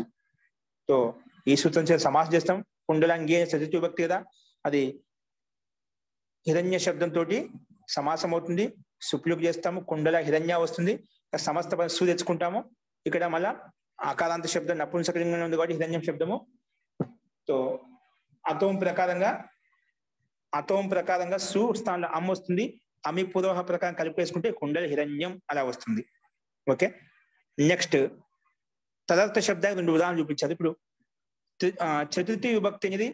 సో ఈ సూత్రం చేసి సమాసం చేస్తాం. కుండలంగే చతుర్థి విభక్తి కదా, అది హిరణ్య శబ్దంతో సమాసం అవుతుంది. సుప్లుక్ చేస్తాము, కుండల హిరణ్య వస్తుంది. సమస్త సు తెచ్చుకుంటాము. ఇక్కడ మళ్ళా ఆకారాంత శబ్దం నపుంసకలింగంలో ఉంది కాబట్టి హిరణ్యం శబ్దము. సో అతోం ప్రకారంగా సు స్థానంలో అమ్మ వస్తుంది. అమి పూర్వహ ప్రకారం కలిపేసుకుంటే కుండల హిరణ్యం అలా వస్తుంది. ఓకే, నెక్స్ట్ తదర్థ శబ్దానికి 2 ఉదాహరణలు చూపించారు. ఇప్పుడు చతుర్థి విభక్తి అనేది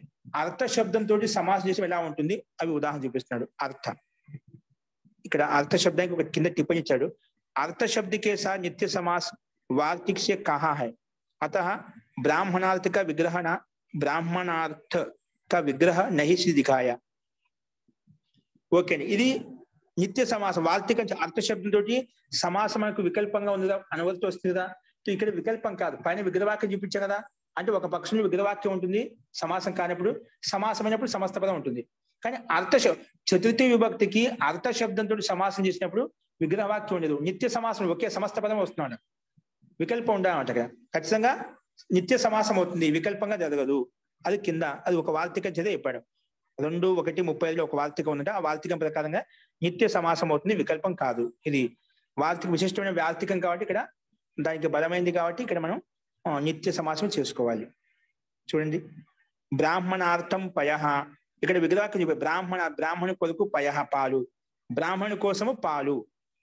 అర్థ శబ్దంతో సమాసం చేసి ఎలా ఉంటుంది అవి ఉదాహరణ చూపిస్తున్నాడు. అర్థ, ఇక్కడ అర్థ శబ్దానికి ఒక కింద టిప్పని ఇచ్చాడు. अर्थ शब्द के साथ नित्य समास वार्तिक से कहा है, अतः ब्राह्मणार्थ का विग्रह न ब्राह्मणार्थ का विग्रह नहीं से दिखाया. ఓకే, ఇది నిత్య సమాసం వార్తిక అర్థ శబ్దంతో సమాసం మనకు వికల్పంగా ఉంది కదా, అనవలసి వస్తుంది కదా. ఇక్కడ వికల్పం కాదు, పైన విగ్రహవాక్యం చూపించా కదా. అంటే ఒక పక్షంలో విగ్రహవాక్యం ఉంటుంది, సమాసం కానప్పుడు, సమాసమైనప్పుడు సమస్త పదం ఉంటుంది. కానీ చతుర్థి విభక్తికి అర్థ శబ్దంతో సమాసం చేసినప్పుడు విగ్రహవాక్యం ఉండదు. నిత్య సమాసం ఒకే సమస్త పదం వస్తున్నాడు, వికల్పం ఉండాలన్నమాట. కదా ఖచ్చితంగా నిత్య సమాసం అవుతుంది, వికల్పంగా జరగదు. అది కింద అది ఒక వార్తిక చదివి చెప్పాడు. 2:1:35 ఒక వార్తిక ఉందంటే ఆ వార్తికం ప్రకారంగా నిత్య సమాసం అవుతుంది, వికల్పం కాదు. ఇది వార్తిక విశిష్టమైన వార్తికం కాబట్టి ఇక్కడ దానికి బలమైంది కాబట్టి ఇక్కడ మనం నిత్య సమాసం చేసుకోవాలి. చూడండి, బ్రాహ్మణార్థం పయః, ఇక్కడ విగ్రహానికి చెప్పే బ్రాహ్మణు కొరకు పయః పాలు, బ్రాహ్మణు కోసము పాలు.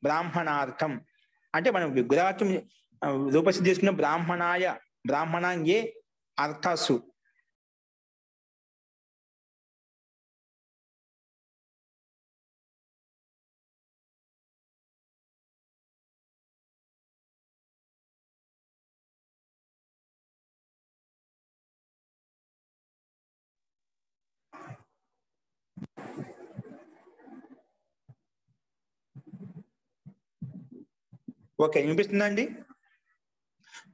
బ్రాహ్మణార్థం అంటే మనం విగ్రహాక్యం రూపసిద్ధి చేసుకున్న బ్రాహ్మణాంగే అర్థాసు. ఓకే, వినిపిస్తుందండి.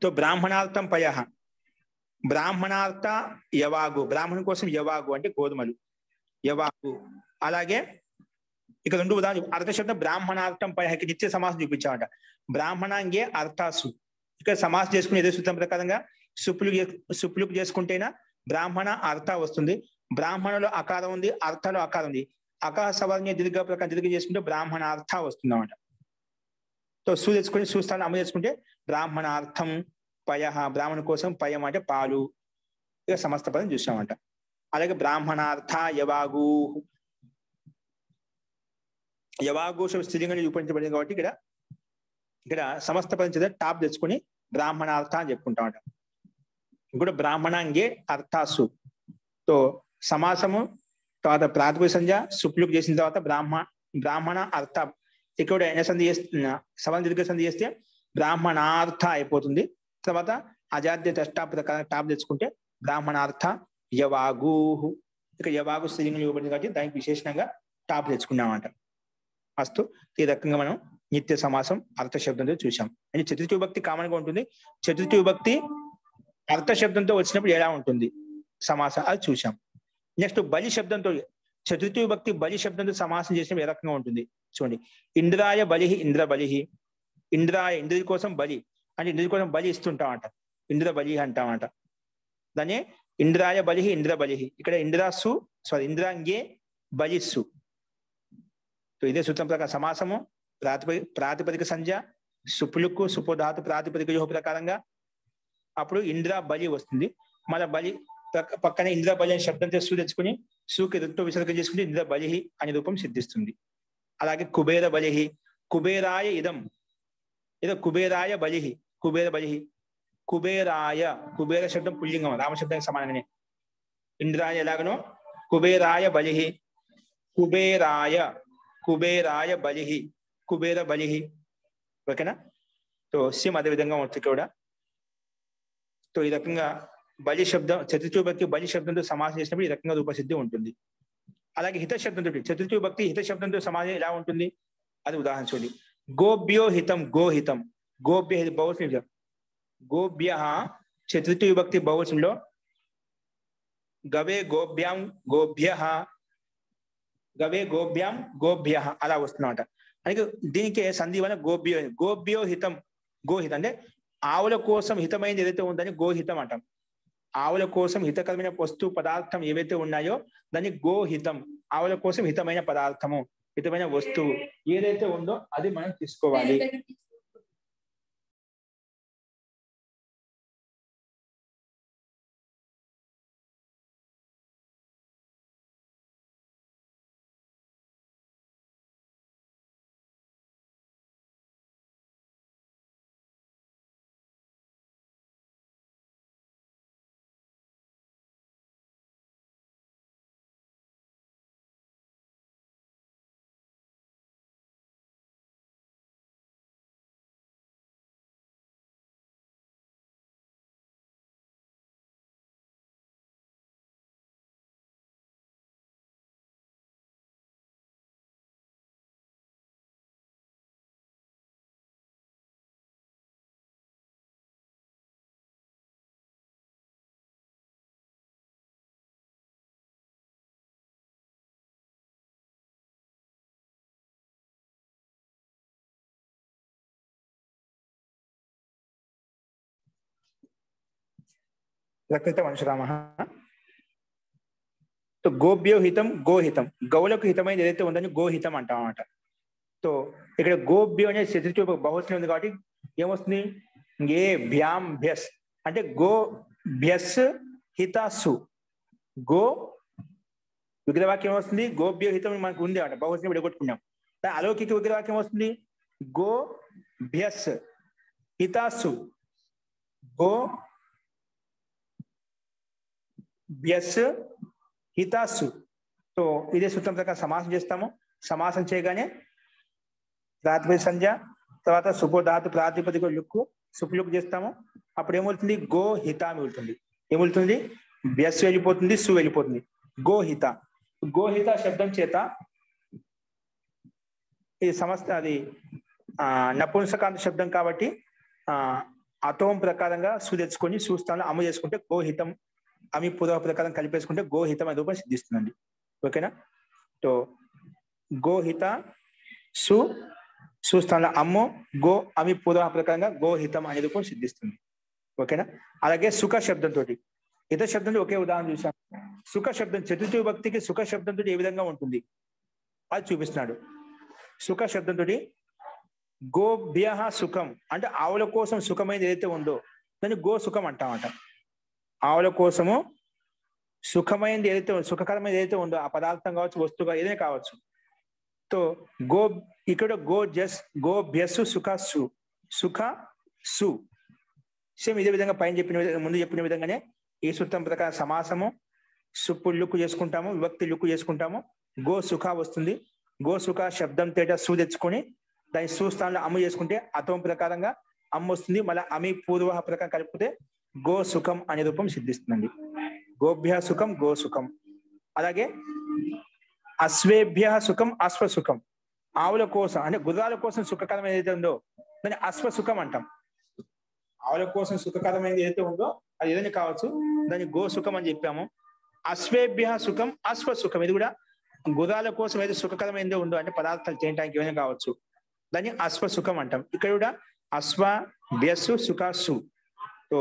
తో బ్రాహ్మణార్థం పయః, బ్రాహ్మణార్థ యవాగు, బ్రాహ్మణు కోసం యవాగు అంటే గోధుమలు, యవాగు. అలాగే ఇక 2 ఉదాహరణలు. అర్థ శబ్దం బ్రాహ్మణార్థం పయఃకి నిత్య సమాసం చూపించామంట. బ్రాహ్మణాంగే అర్థాసు, ఇక్కడ సమాసం చేసుకుని ఎదురు సూత్రం ప్రకారంగా సుప్లుకు చేసుకుంటేనా బ్రాహ్మణ అర్థ వస్తుంది. బ్రాహ్మణలో అకారం ఉంది, అర్థలో అకారం ఉంది. అకార సవర్ణ దీర్ఘ ప్రకారం దీర్ఘ చేసుకుంటే బ్రాహ్మణార్థ వస్తుంది అన్నమాట. తో సు తెచ్చుకుని సుస్థానం అమ్మ తెచ్చుకుంటే బ్రాహ్మణార్థం పయః, బ్రాహ్మణ కోసం పయం అంటే పాలు. ఇక సమస్త పదం చూసామంట. అలాగే బ్రాహ్మణార్థ యవాగు, యవాగు స్త్రీలింగం చూపించబడింది కాబట్టి ఇక్కడ సమస్త పదం చేత టాప్ తెచ్చుకొని బ్రాహ్మణార్థ అని చెప్పుకుంటామంట. ఇంకోటి బ్రాహ్మణాంగే అర్థాసు, తో సమాసము తర్వాత ప్రాతిపదిక సంధ్య సుప్లుకు చేసిన తర్వాత బ్రాహ్మణ అర్థ, ఇక్కడ ఎన్న సంధి చేస్తున్న సవర్ణ దీర్ఘ సంధి చేస్తే బ్రాహ్మణార్థ అయిపోతుంది. తర్వాత అజాద్య టాప్ తెచ్చుకుంటే బ్రాహ్మణార్థ యవాగు. ఇక యవాగు స్త్రీలింగం ఇవ్వబడింది కాబట్టి దానికి విశేషంగా టాప్ తెచ్చుకున్నామంట. అస్తు, ఈ రకంగా మనం నిత్య సమాసం అర్థ శబ్దంతో చూసాం. అంటే చతుర్థి విభక్తి కామన్ గా ఉంటుంది. చతుర్థి విభక్తి అర్థ శబ్దంతో వచ్చినప్పుడు ఎలా ఉంటుంది సమాసం అది చూసాం. నెక్స్ట్ బలి శబ్దంతో, చతుర్థి విభక్తి బలి శబ్దంతో సమాసం చేసినప్పుడు ఏ రకంగా ఉంటుంది చూడండి. ఇంద్రాయ బలి, ఇంద్ర బలి. ఇంద్రాయ ఇంద్రుడి కోసం బలి అంటే ఇంద్రుడి కోసం బలి ఇస్తుంటామంట, ఇంద్ర బలి అంటామంట. దాన్ని ఇంద్రాయ బలి, ఇంద్ర బలి. ఇక్కడ ఇంద్రాంగే బలిస్సు. ఇదే సూత్రం ప్రకారం సమాసము ప్రాతిపదిక సంధ్య సుపులుకు సుపోధాతు ప్రాతిపదిక యోహ ప్రకారంగా అప్పుడు ఇంద్ర బలి వస్తుంది. మన బలి పక్కనే ఇంద్ర బలి అనే శబ్దంతో సు తెచ్చుకుని సుకి రుత్వ విసర్గం చేసుకుంటే ఇంద్ర బలి అనే రూపం సిద్ధిస్తుంది. అలాగే కుబేర బలి, కుబేరాయ ఇదం, ఏదో కుబేరాయ బలి, కుబేర బలి. కుబేర శబ్దం పుల్లింగం, రామశబ్దానికి సమానంగానే. ఇంద్రాయ ఎలాగనో కుబేరాయ బలి, కుబేరాయ బలి, కుబేర బలి. ఓకేనా? తో సేమ్ అదే విధంగా ఉంటుంది కూడా. తో ఈ రకంగా బలి శబ్దం చతుర్థి విభక్తి బలి శబ్దంతో సమాసం చేసినప్పుడు ఈ రకంగా రూపసిద్ధి ఉంటుంది. అలాగే హిత శబ్దంతో చతుర్థి విభక్తి హిత శబ్దంతో సమాసం ఎలా ఉంటుంది అది ఉదాహరణ చూడండి. గోభ్యో హితం, గోహితం, గోభ్య బహువచనం. గోభ్య చతుర్థి విభక్తి బహువచనంలో గవే గోభ్యాం గోభ్య, గవే గోభ్యాం గోభ్య అలా వస్తున్నమాట. అలాగే దీనికి సంధి వల్ల గోభ్యో హితం, గోహితం అంటే ఆవుల కోసం హితమైనది ఏదైతే ఉందని గోహితం అంటాం. ఆవుల కోసం హితకరమైన వస్తువు పదార్థం ఏవైతే ఉన్నాయో దాన్ని గోహితం. ఆవుల కోసం హితమైన పదార్థము, హితమైన వస్తువు ఏదైతే ఉందో అది మనం తీసుకోవాలి. ప్రకృత పరశురామ. సో గోభ్యో హితం గోహితం, గౌలకు హితమైనది ఏదైతే ఉందని గోహితం అంటాం అన్నమాట. సో ఇక్కడ గోభ్యో అనే చతుర్థి బహువచనం ఉంది కాబట్టి ఏమొస్తుంది, ఏ భ్యాం భ్యస్ అంటే గో భ్యస్ హితాసు. గో విగ్రహవాక్యం వస్తుంది, గోభ్యో హితం మనకు ఉంది అన్నమాట, బహువచనం విడగొట్టుకున్నాం. అలౌకిక విగ్రహవాక్యం వస్తుంది, గో భ్యస్ హితాసు, గో భ్యస్ హితాసు. సో ఇదే సూత్రం ప్రకారం సమాసం చేస్తాము. సమాసం చేయగానే ప్రాతిపదిక సంధ్య, తర్వాత సుపోధాతు ప్రాతిపదిక లుక్కు సుపులుక్ చేస్తాము. అప్పుడు ఏమవుతుంది, గో హిత మిగులుతుంది. ఏమవుతుంది, భ్యస్ వెళ్ళిపోతుంది, సు వెళ్ళిపోతుంది, గోహిత. గోహిత శబ్దం చేత ఇది సమస్త అది నపుంసకాంత శబ్దం కాబట్టి అతోం ప్రకారంగా సు తెచ్చుకొని సుస్థానంలో అమ్ము చేసుకుంటే గోహితం, అమి పూర్వ ప్రకారం కలిపేసుకుంటే గోహితం అనే రూపం సిద్ధిస్తుందండి. ఓకేనా. సో గోహిత సు సుస్థానంలో అమ్ము, గో అమి పూర్వ ప్రకారంగా గోహితం అనే రూపం సిద్ధిస్తుంది. ఓకేనా. అలాగే సుఖ శబ్దంతో, ఇతర శబ్దంతో ఒకే ఉదాహరణ చూసాం. సుఖ శబ్దం చతుర్థి విభక్తికి సుఖ శబ్దంతో ఏ విధంగా ఉంటుంది అది చూపిస్తున్నాడు. సుఖ శబ్దంతో గోభ్య సుఖం అంటే ఆవుల కోసం సుఖమైనది ఏదైతే ఉందో దాన్ని గో సుఖం అంటామట. ఆవుల కోసము సుఖమైనది ఏదైతే సుఖకరమైనది ఏదైతే ఉందో ఆ పదార్థం కావచ్చు, వస్తువుగా ఏదైనా కావచ్చు. సో గో ఇక్కడ గో జస్ గోభ్యస్సు సుఖ సు, సుఖ సు. సేమ్ ఇదే విధంగా పైన చెప్పిన ముందు చెప్పిన విధంగానే ఈ సూత్రం ప్రకారం సమాసము సుప్పు లుక్కు చేసుకుంటాము, విభక్తి లుక్కు చేసుకుంటాము. గో సుఖ వస్తుంది, గో సుఖ శబ్దం తేట సు తెచ్చుకొని దాని సుస్థానంలో అమ్ము చేసుకుంటే అతం ప్రకారంగా అమ్ము వస్తుంది. మళ్ళీ అమి పూర్వ ప్రకారం కలిపితే గో సుఖం అనే రూపం సిద్ధిస్తుందండి. గోభ్య సుఖం గో సుఖం. అలాగే అశ్వేభ్య సుఖం అశ్వ సుఖం, ఆవుల కోసం అంటే గుర్రాల కోసం సుఖకరమైన ఏదైతే ఉందో దాన్ని అశ్వ సుఖం అంటాం. ఆవుల కోసం సుఖకరమైనది ఏదైతే ఉందో అది ఏదైనా కావచ్చు, దాన్ని గో సుఖం అని చెప్పాము. అశ్వేభ్య సుఖం అశ్వ సుఖం, ఇది కూడా గుర్రాల కోసం ఏదైతే సుఖకరమైనది ఉందో అంటే పదార్థాలు చేయడానికి ఏమైనా కావచ్చు, దాన్ని అశ్వ సుఖం అంటాం. ఇక్కడ కూడా అశ్వ భ్యస్సు సుఖ సు. సో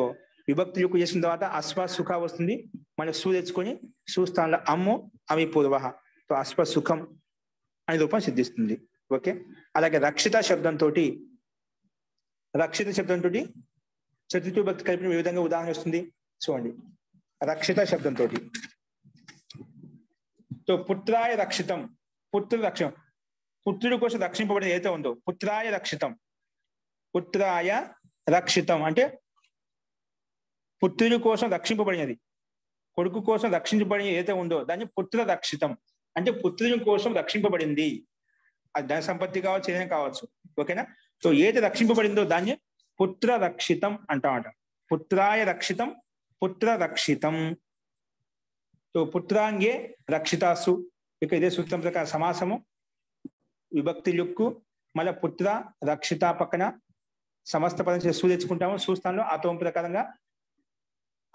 విభక్తి యుక్కు చేసిన తర్వాత అశ్వ సుఖ వస్తుంది, మన సు తెచ్చుకొని సుస్థానంలో అమ్ము అమి పూర్వ. సో అశ్వ సుఖం అనే రూపం సిద్ధిస్తుంది. ఓకే. అలాగే రక్షిత శబ్దంతో, రక్షిత శబ్దంతో చతుర్థి విభక్తి కలిపిన ఏ విధంగా ఉదాహరణ వస్తుంది చూడండి. రక్షిత శబ్దంతో సో పుత్రాయ రక్షితం, పుత్రుడు రక్షం, పుత్రుడి కోసం రక్షింపబడిన ఏదైతే ఉందో పుత్రాయ రక్షితం. పుత్రాయ రక్షితం అంటే పుత్రుడి కోసం రక్షింపబడినది, కొడుకు కోసం రక్షించబడిన ఏదైతే ఉందో దాన్ని పుత్ర రక్షితం అంటే పుత్రుని కోసం రక్షింపబడింది. అది ధన సంపత్తి కావచ్చు, ఏదైనా కావచ్చు. ఓకేనా. సో ఏది రక్షింపబడిందో దాన్ని పుత్ర రక్షితం అంటామట. పుత్రాయ రక్షితం, పుత్ర రక్షితం. సో పుత్రాంగే రక్షితాసు. ఇక ఇదే సూత్రం ప్రకారం సమాసము విభక్తి లుక్కు మళ్ళీ పుత్ర రక్షిత పక్కన సమస్త పదం సు తెచ్చుకుంటాము. సుస్థానంలో అతోం ప్రకారంగా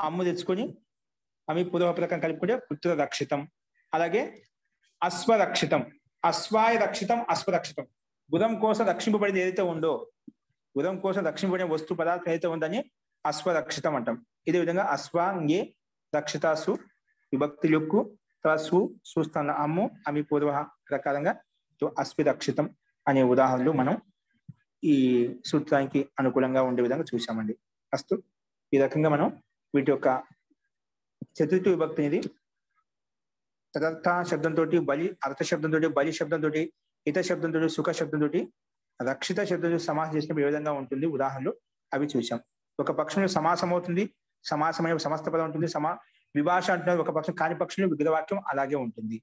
అమ్ము తెచ్చుకొని అమి పూర్వ ప్రకారం కలుపుకుంటే పుత్ర రక్షితం. అలాగే అశ్వరక్షితం, అశ్వాయ రక్షితం అశ్వరక్షితం, గురం కోసం రక్షింపబడింది ఏదైతే ఉందో, గురం కోసం రక్షింపబడిన వస్తు పదార్థం ఏదైతే ఉందని అశ్వరక్షితం అంటాం. ఇదే విధంగా అశ్వాంగే రక్షితాసు విభక్తి లుక్కు సుస్థానంలో అమ్ము అమి పూర్వ ప్రకారంగా అశ్వరక్షితం అనే ఉదాహరణలు మనం ఈ సూత్రానికి అనుకూలంగా ఉండే విధంగా చూసామండి. అస్తు ఈ రకంగా మనం వీటి యొక్క చతుర్థి విభక్తి అనేది తదర్థ శబ్దంతో బలి, అర్థ శబ్దంతో బలి శబ్దంతో హిత శబ్దంతో సుఖ శబ్దంతో రక్షిత శబ్దంతో సమాసం చేసినప్పుడు ఏ విధంగా ఉంటుంది ఉదాహరణలు అవి చూసాం. ఒక పక్షంలో సమాసం అవుతుంది, సమాసమైన సమస్త పదం ఉంటుంది, విభాష అంటున్నారు. ఒక పక్షం కాని పక్షంలో విగ్రహవాక్యం అలాగే ఉంటుంది.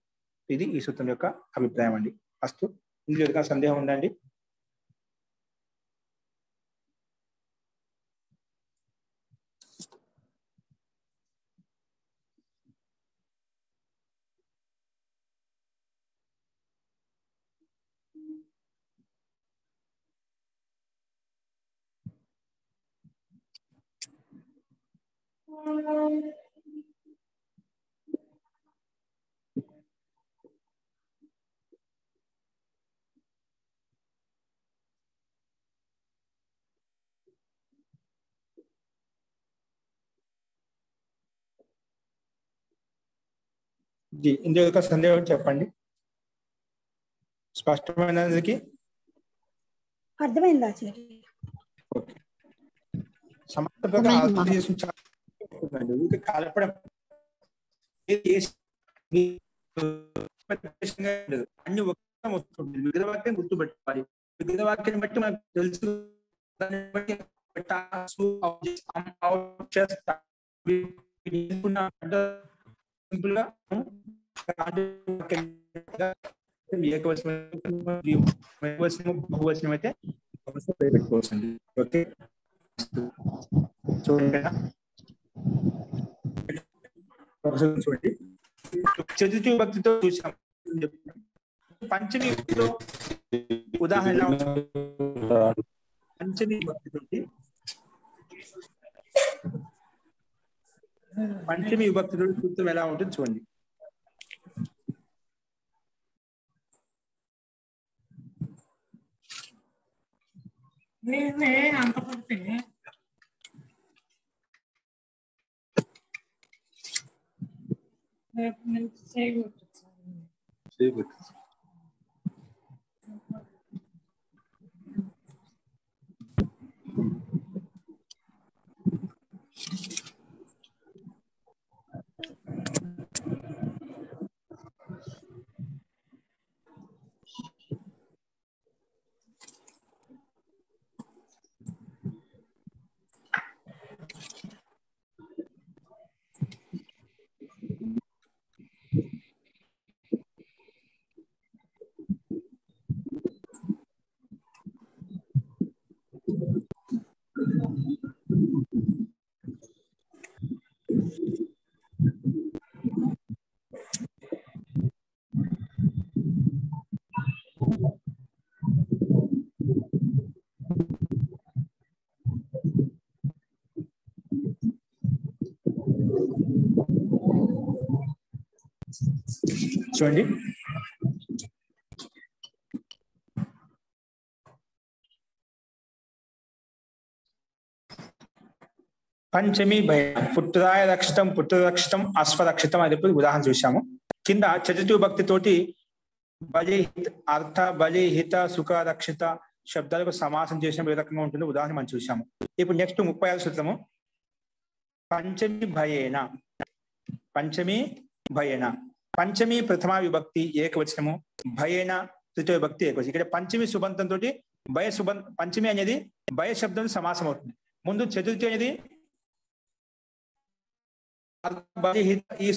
ఇది ఈ సూత్రం యొక్క అభిప్రాయం అండి. అస్తు ఇందులో ఏదైనా సందేహం ఉందండి? ఇందులో ఒక సందేహం చెప్పండి. స్పష్టమైనది అర్థమైందా ఆచార్య? ఓకే. సమర్థంగా ఆలోచన చేసి కాలపడం అన్ని వస్తుంది. విగ్రహవాక్యం గుర్తుపెట్టుకోవాలి. విగ్రహవాక్యాన్ని బట్టి మనకు తెలుసు. దాన్ని బట్టి సింపుల్ గా బహువచనం అయితే పెట్టుకోవచ్చండి. ఓకే, చూడండి చూడండి. చతుర్థి భక్తితో చూసాం. పంచమి ఉదాహరణ పంచమి విభక్తితో సూత్రం ఎలా ఉంటుంది చూడండి. చూడండి, పంచమి భయం పుత్రాయ రక్షితం పుత్రరక్షితం అశ్వరక్షితం అని చెప్పి ఉదాహరణ చూసాము. కింద చతుర్థి భక్తి తోటి బలి అర్థ బలి హిత సుఖ రక్షిత శబ్దాలకు సమాసం చేసిన ఏ రకంగా ఉంటుందో ఉదాహరణ మనం చూసాము. ఇప్పుడు నెక్స్ట్ 36 సూత్రము. పంచమి భయేన. పంచమి భయేన. పంచమి ప్రథమ విభక్తి ఏకవచనము, భయేన తృతీయ విభక్తి ఏకవచనం. ఇక్కడ పంచమి సుబంతం తోటి భయ పంచమి అనేది భయ శబ్దం సమాసం అవుతుంది. ముందు చతుర్థి అనేది ఈ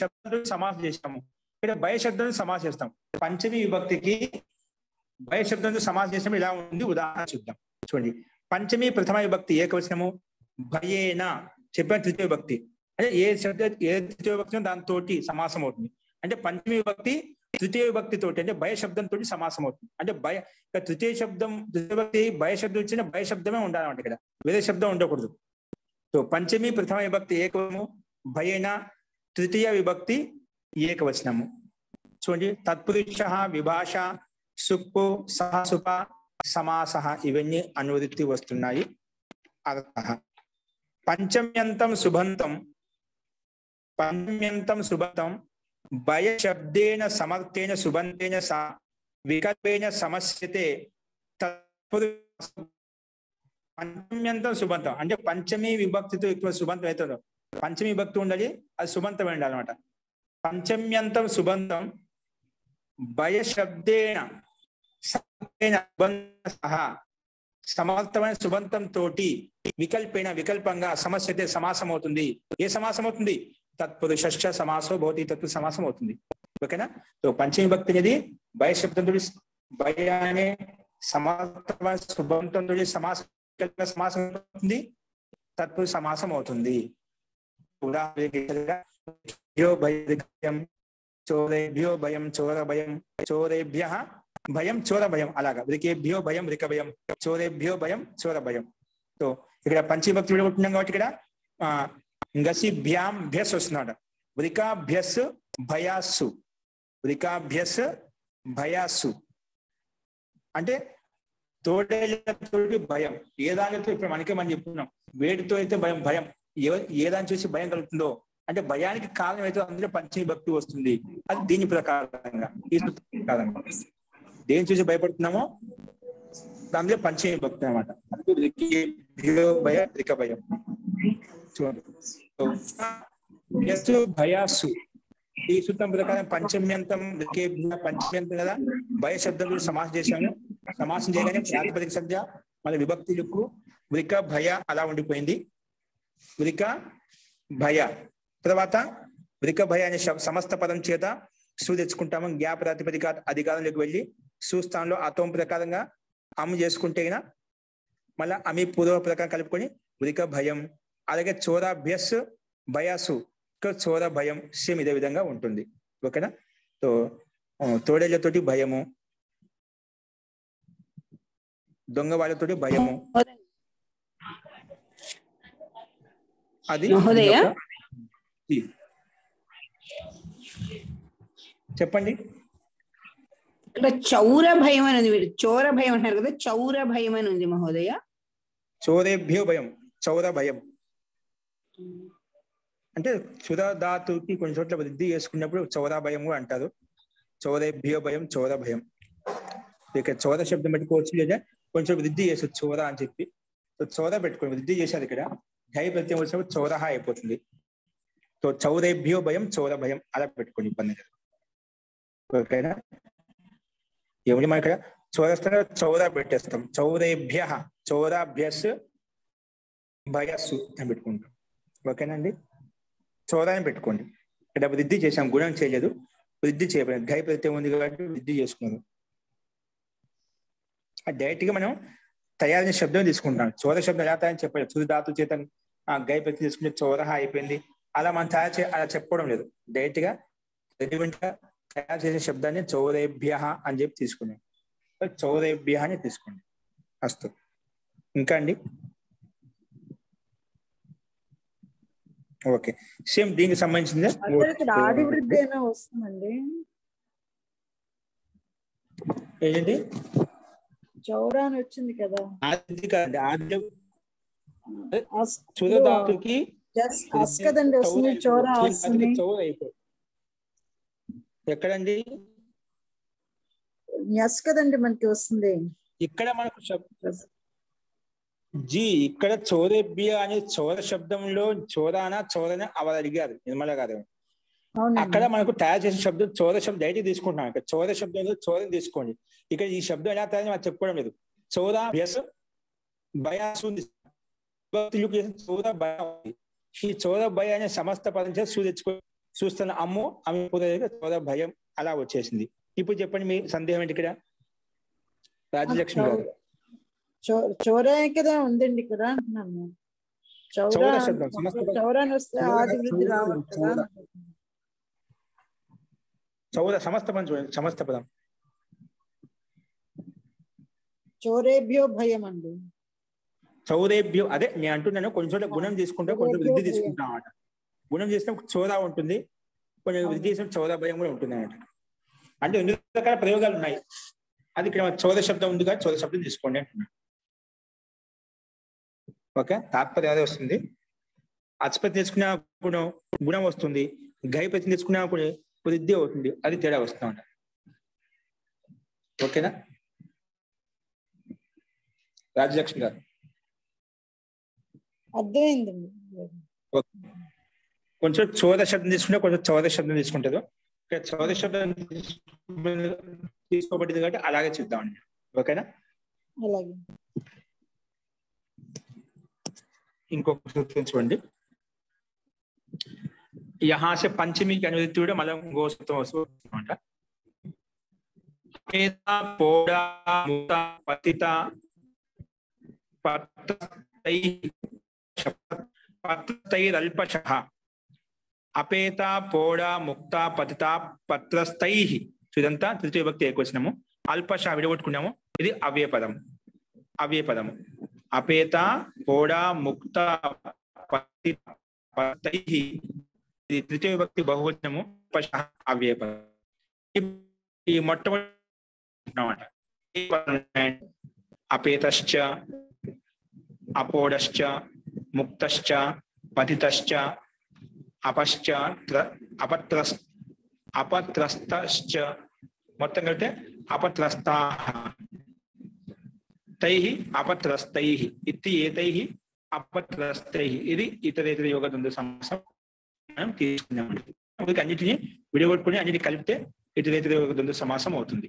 శబ్దంతో సమాసం చేస్తాము. ఇక్కడ భయ శబ్దంతో సమాసం చేస్తాం. పంచమి విభక్తికి భయ శబ్దంతో సమాసం చేస్తాము. ఇలా ఉంది, ఉదాహరణ చూద్దాం. చూడండి, పంచమి ప్రథమ విభక్తి ఏకవచనము, భయేన చెప్పిన తృతీయ విభక్తి. అంటే ఏ తృతీయ విభక్తి దాంతో సమాసం అవుతుంది. అంటే పంచమి విభక్తి తృతీయ విభక్తి తోటి అంటే భయ శబ్దంతో సమాసం అవుతుంది. అంటే తృతీయ విభక్తి భయ శబ్దం ఇచ్చిన భయ శబ్దమే ఉండాలన్నమాట. ఇక్కడ వేరే శబ్దం ఉండకూడదు. సో పంచమి ప్రథమ విభక్తి ఏకవచనము, భయేన తృతీయ విభక్తి ఏకవచనము. చూడండి, తత్పురుష విభాష సుప్పు సహసుప సమాస ఇవన్నీ అనువృత్తి వస్తున్నాయి. అర్థ పంచమ్యంతం సుబంతం భయ శబ్దేన సమర్థేన సుబంతేన వికల్పేన సమస్యతే. పంచమ్యంతం సుబంతం అంటే పంచమి విభక్తితో ఎక్కువ సుబంతం అవుతుందో పంచమి విభక్తి ఉండాలి, అది సుబంతం ఉండాలి అనమాట. పంచమ్యంతం సుబంతం భయ శబ్దేన సమర్థమైన సుబంతం తోటి వికల్పంగా సమస్యతే సమాసం అవుతుంది. ఏ సమాసం అవుతుంది? తత్పురుష సమాసో భవతి, తత్పు సమాసం అవుతుంది. ఓకేనా? సో పంచమి భక్తి అనేది భయ శబ్దంతో భయ అనే సమర్థమైన సుబంతంతో సమాసం అవుతుంది, తత్పు సమాసం అవుతుంది. ఉదాహరణ చోరేభ్యో భయం చోర భయం, చోరేభ్య భయం చోర భయం, అలాగా వృకేభ్యో భయం వృక భయం, చోరేభ్యో భయం చోర భయం. సో ఇక్కడ పంచవిభక్తి విడగొట్టున్నాం కాబట్టి ఇక్కడ గసిభ్యాం భ్యస్ వస్తున్నాడు. వృకాభ్యస్ భయాస్సు, వృకాభ్యస్ భయాస్సు అంటే తోడేళ్లతోటి భయం. ఏ దానితో ఇప్పుడు మనం చెప్తున్నాం, వేడితో అయితే భయం, ఏ దాని చూసి భయం కలుగుతుందో అంటే భయానికి కారణం అయితే అందులో పంచమీ భక్తి వస్తుంది. అది దీని ప్రకారంగా ఈ సూత్రం ప్రకారంగా దేని చూసి భయపడుతున్నామో దానిలో పంచమీ భక్తి అనమాట. భయ రిక భయం చూడండి. భయాసు ఈ సూత్రం ప్రకారం పంచమ్యంతం పంచమ్యంతం కదా, భయ శబ్దం సమాసం చేశాము. సమాసం చేయగానే ప్రాతిపదిక సంఖ్య మళ్ళీ విభక్తి లుక్కు వృక భయ అలా ఉండిపోయింది. వృక భయ తర్వాత వృక భయ అనే సమస్త పదం చేత సు తెచ్చుకుంటాము. గ్యా ప్రాతిపదిక అధికారంలోకి వెళ్ళి సుస్థానంలో అతం ప్రకారంగా అమ్ము చేసుకుంటే మళ్ళీ అమి పూర్వ ప్రకారం కలుపుకొని వృక భయం. అలాగే చోరాభ్యస్ భయాసు చోర భయం సేమ్ ఇదే విధంగా ఉంటుంది. ఓకేనా? సో తోడేళ్లతోటి భయము, దొంగ వాళ్ళతోటి భయము, అది చెప్పండి. ఇక్కడ చౌర భయం అని ఉంది, చోర భయం అంటారు కదా, చౌర భయం అని ఉంది మహోదయ. చోరేభ్యో భయం, చౌర భయం అంటే చురధాతుకి కొన్ని చోట్ల వృద్ధి చేసుకున్నప్పుడు చౌరా భయం కూడా అంటారు. చౌరేభ్యో భయం, చౌర భయం. ఇక చౌర శబ్దం పెట్టుకోవచ్చు, లేదా కొంచెం వృద్ధి చేస్తారు చౌర అని చెప్పి. సో చౌర పెట్టుకోండి, వృద్ధి చేశారు. ఇక్కడ ఘై ప్రత్యయం వచ్చినప్పుడు చౌరహ అయిపోతుంది. సో చౌరేభ్యో భయం, చౌర భయం అలా పెట్టుకోండి, ఇబ్బంది లేదు. ఓకేనా? ఏమిటి మనం ఇక్కడ చౌరస్థాన చౌర పెట్టేస్తాం. చౌరేభ్య చౌరాభ్యస్ భయస్సు అని పెట్టుకుంటాం. ఓకేనా అండి? చౌరాన్ని పెట్టుకోండి. ఇక్కడ వృద్ధి చేసాం, గుణం చేయలేదు, వృద్ధి చేయబడింది. ఘై ప్రత్యయం ఉంది కాబట్టి వృద్ధి చేసుకున్నాను. డైరెక్ట్ గా మనం తయారైన శబ్దం తీసుకుంటాం. చౌర శబ్దం ఎలా తయారని చెప్పలేదు. తుది ధాతు చేత ఘై ప్రత్యయం తీసుకుంటే చౌరహ అయిపోయింది అలా మనం అలా చెప్పుకోవడం లేదు. డైరెక్ట్ గా తయారు చేసే శబ్దాన్ని చౌరేభ్య అని చెప్పి తీసుకున్నాం. చౌరేభ్య అని తీసుకోండి. అస్తు. ఇంకా అండి? ఓకే, సేమ్ దీనికి సంబంధించింది ఆది వృద్ధి అయినా వస్తుందండి. ఏంటండి? చౌరా అని వచ్చింది కదా, ఆది కాదండి. ఆది చురధాతుకి కదండి వస్తుంది, చౌరా వస్తుంది. ఎక్కడండి? ఎస్ కదండి మనకి వస్తుంది. ఇక్కడ మనకు జీ ఇక్కడ చౌరేభ్య అనే చౌర శబ్దంలో చౌరానా చౌరన అవరు అడిగారు నిర్మల గారు. అక్కడ మనకు తయారు చేసిన శబ్దం చౌర శబ్దం డైరెక్ట్ తీసుకుంటున్నాం. ఇక్కడ చౌర శబ్దంలో చౌరని తీసుకోండి. ఇక్కడ ఈ శబ్దం ఎలా తయారు మనం చెప్పుకోవడం లేదు. చౌరాభ్యస్ భయాసు చౌర భయ. ఈ చౌర భయ అనే సమస్త పదం చేసి తెచ్చుకో చూస్తున్న అమ్ము అమ్మ చౌర భయం అలా వచ్చేసింది. ఇప్పుడు చెప్పండి మీ సందేహం ఏంటి ఇక్కడ? రాజ్యలక్ష్మి గారు. చౌరా కదా ఉందండి ఇక్కడ అంటున్నాను. చౌరాన్ని వస్తే ఆది వృద్ధి రావాలి కదా. చౌర సమస్త పదం చూడండి, సమస్త పదం చౌరేభ్యో భయం అండి. చౌరేభ్యో అదే నేను అంటున్నాను. కొంచెం గుణం తీసుకుంటాం, కొంచెం వృద్ధి తీసుకుంటాం అన్నమాట. గుణం చేసిన చౌరా ఉంటుంది, కొంచెం వృద్ధి చేసిన చౌర భయం కూడా ఉంటుంది అన్నమాట. అంటే ఎన్ని రకాల ప్రయోగాలు ఉన్నాయి. అది ఇక్కడ చౌర శబ్దం ఉంది కాబట్టి చౌర శబ్దం తీసుకోండి అంటున్నాను. ఓకే, తాత్పర్యం అదే వస్తుంది. అచ్పతి తీసుకున్న గుణం వస్తుంది, ఘై ప్రతి తీసుకున్నా కూడా వృద్ధి అవుతుంది, అది తేడా వస్తూ ఉంటాయి. ఓకేనా రాజ్యలక్ష్మి గారు? అర్థమైందండి. కొంచెం చౌర శబ్దం తీసుకుంటే కొంచెం చౌర శబ్దం తీసుకుంటారు. ఇక్కడ చౌర శబ్దం తీసుకోబడింది కాబట్టి అలాగే చూద్దామండి. ఓకేనా? అలాగే. ఇంకొక సూత్రం చూడండి. यहाँ से पंचमी की अनुवृत्ति కూడా మళ్ళీ ఇంకో సూత్రం వస్తుందన్నమాట. పోడా ముక్త పతిత పత్రస్తైరల్పశః. అపేత పోడా ముక్త పతిత పత్రస్తైః. ఇదంతా తృతీయ విభక్తి ఏకవచనము. అల్పశ విడగొట్టుకున్నాము. ఇది అవ్యయపదం. అవ్యయపదము అపేత పోడా ముక్త పతిత పత్రస్తైః. ఇది తృతీయ విభక్తి బహువచనము. అవ్యయపదం. ఈ మొట్టమొదటి అపేతశ్చ అపోడశ్చ ముక్తశ్చ పతితశ్చ అపశ్చ అపత్రస్తశ్చ మొత్తం కలిపితే అపత్రస్తాః తైః అపత్రస్తైః ఇతి ఏతైః అపత్రస్తైః. ఇది ఇతరేతర యోగ ద్వంద్వ సమాసం మనం తీసుకున్నామండి. అన్నిటిని విడగొట్టుకుని అన్నిటిని కలిపితే ఇతరేతర యోగ ద్వంద్వ సమాసం అవుతుంది.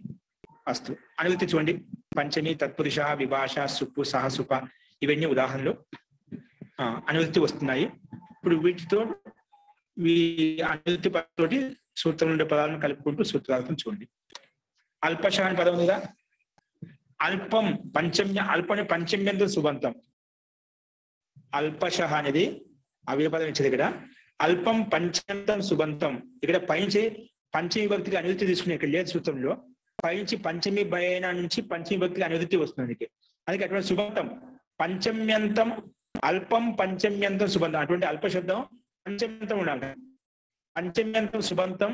అస్తు. అనువృత్తి చూడండి. పంచమి తత్పురుష విభాష సుప్పు సహసుప ఇవన్నీ ఉదాహరణలు అనువృత్తి వస్తున్నాయి. ఇప్పుడు వీటితో అనువృత్తి తోటి సూత్రంలో ఉండే పదాలను కలుపుకుంటూ సూత్రాలను చూడండి. అల్పశ అని పదం ఉందిగా. అల్పం పంచమ్య అల్పని పంచమ్యంతో సుబంతం. అల్పశ అనేది అవే పదం ఇచ్చేది ఇక్కడ. అల్పం పంచమ్యంతం సుబంతం. ఇక్కడ పైనుంచి పంచమి భక్తికి అనువృత్తి తీసుకునే ఇక్కడ లేదు సూత్రంలో. పైనుంచి పంచమి భయన నుంచి పంచమి భక్తికి అనువృత్తి వస్తుంది. అందుకే అటువంటి సుబంతం పంచమ్యంతం అల్పం పంచమ్యంతం సుబంతం. అటువంటి అల్ప శబ్దం పంచమ్యంతం ఉండాలి. పంచమ్యంతం సుబంతం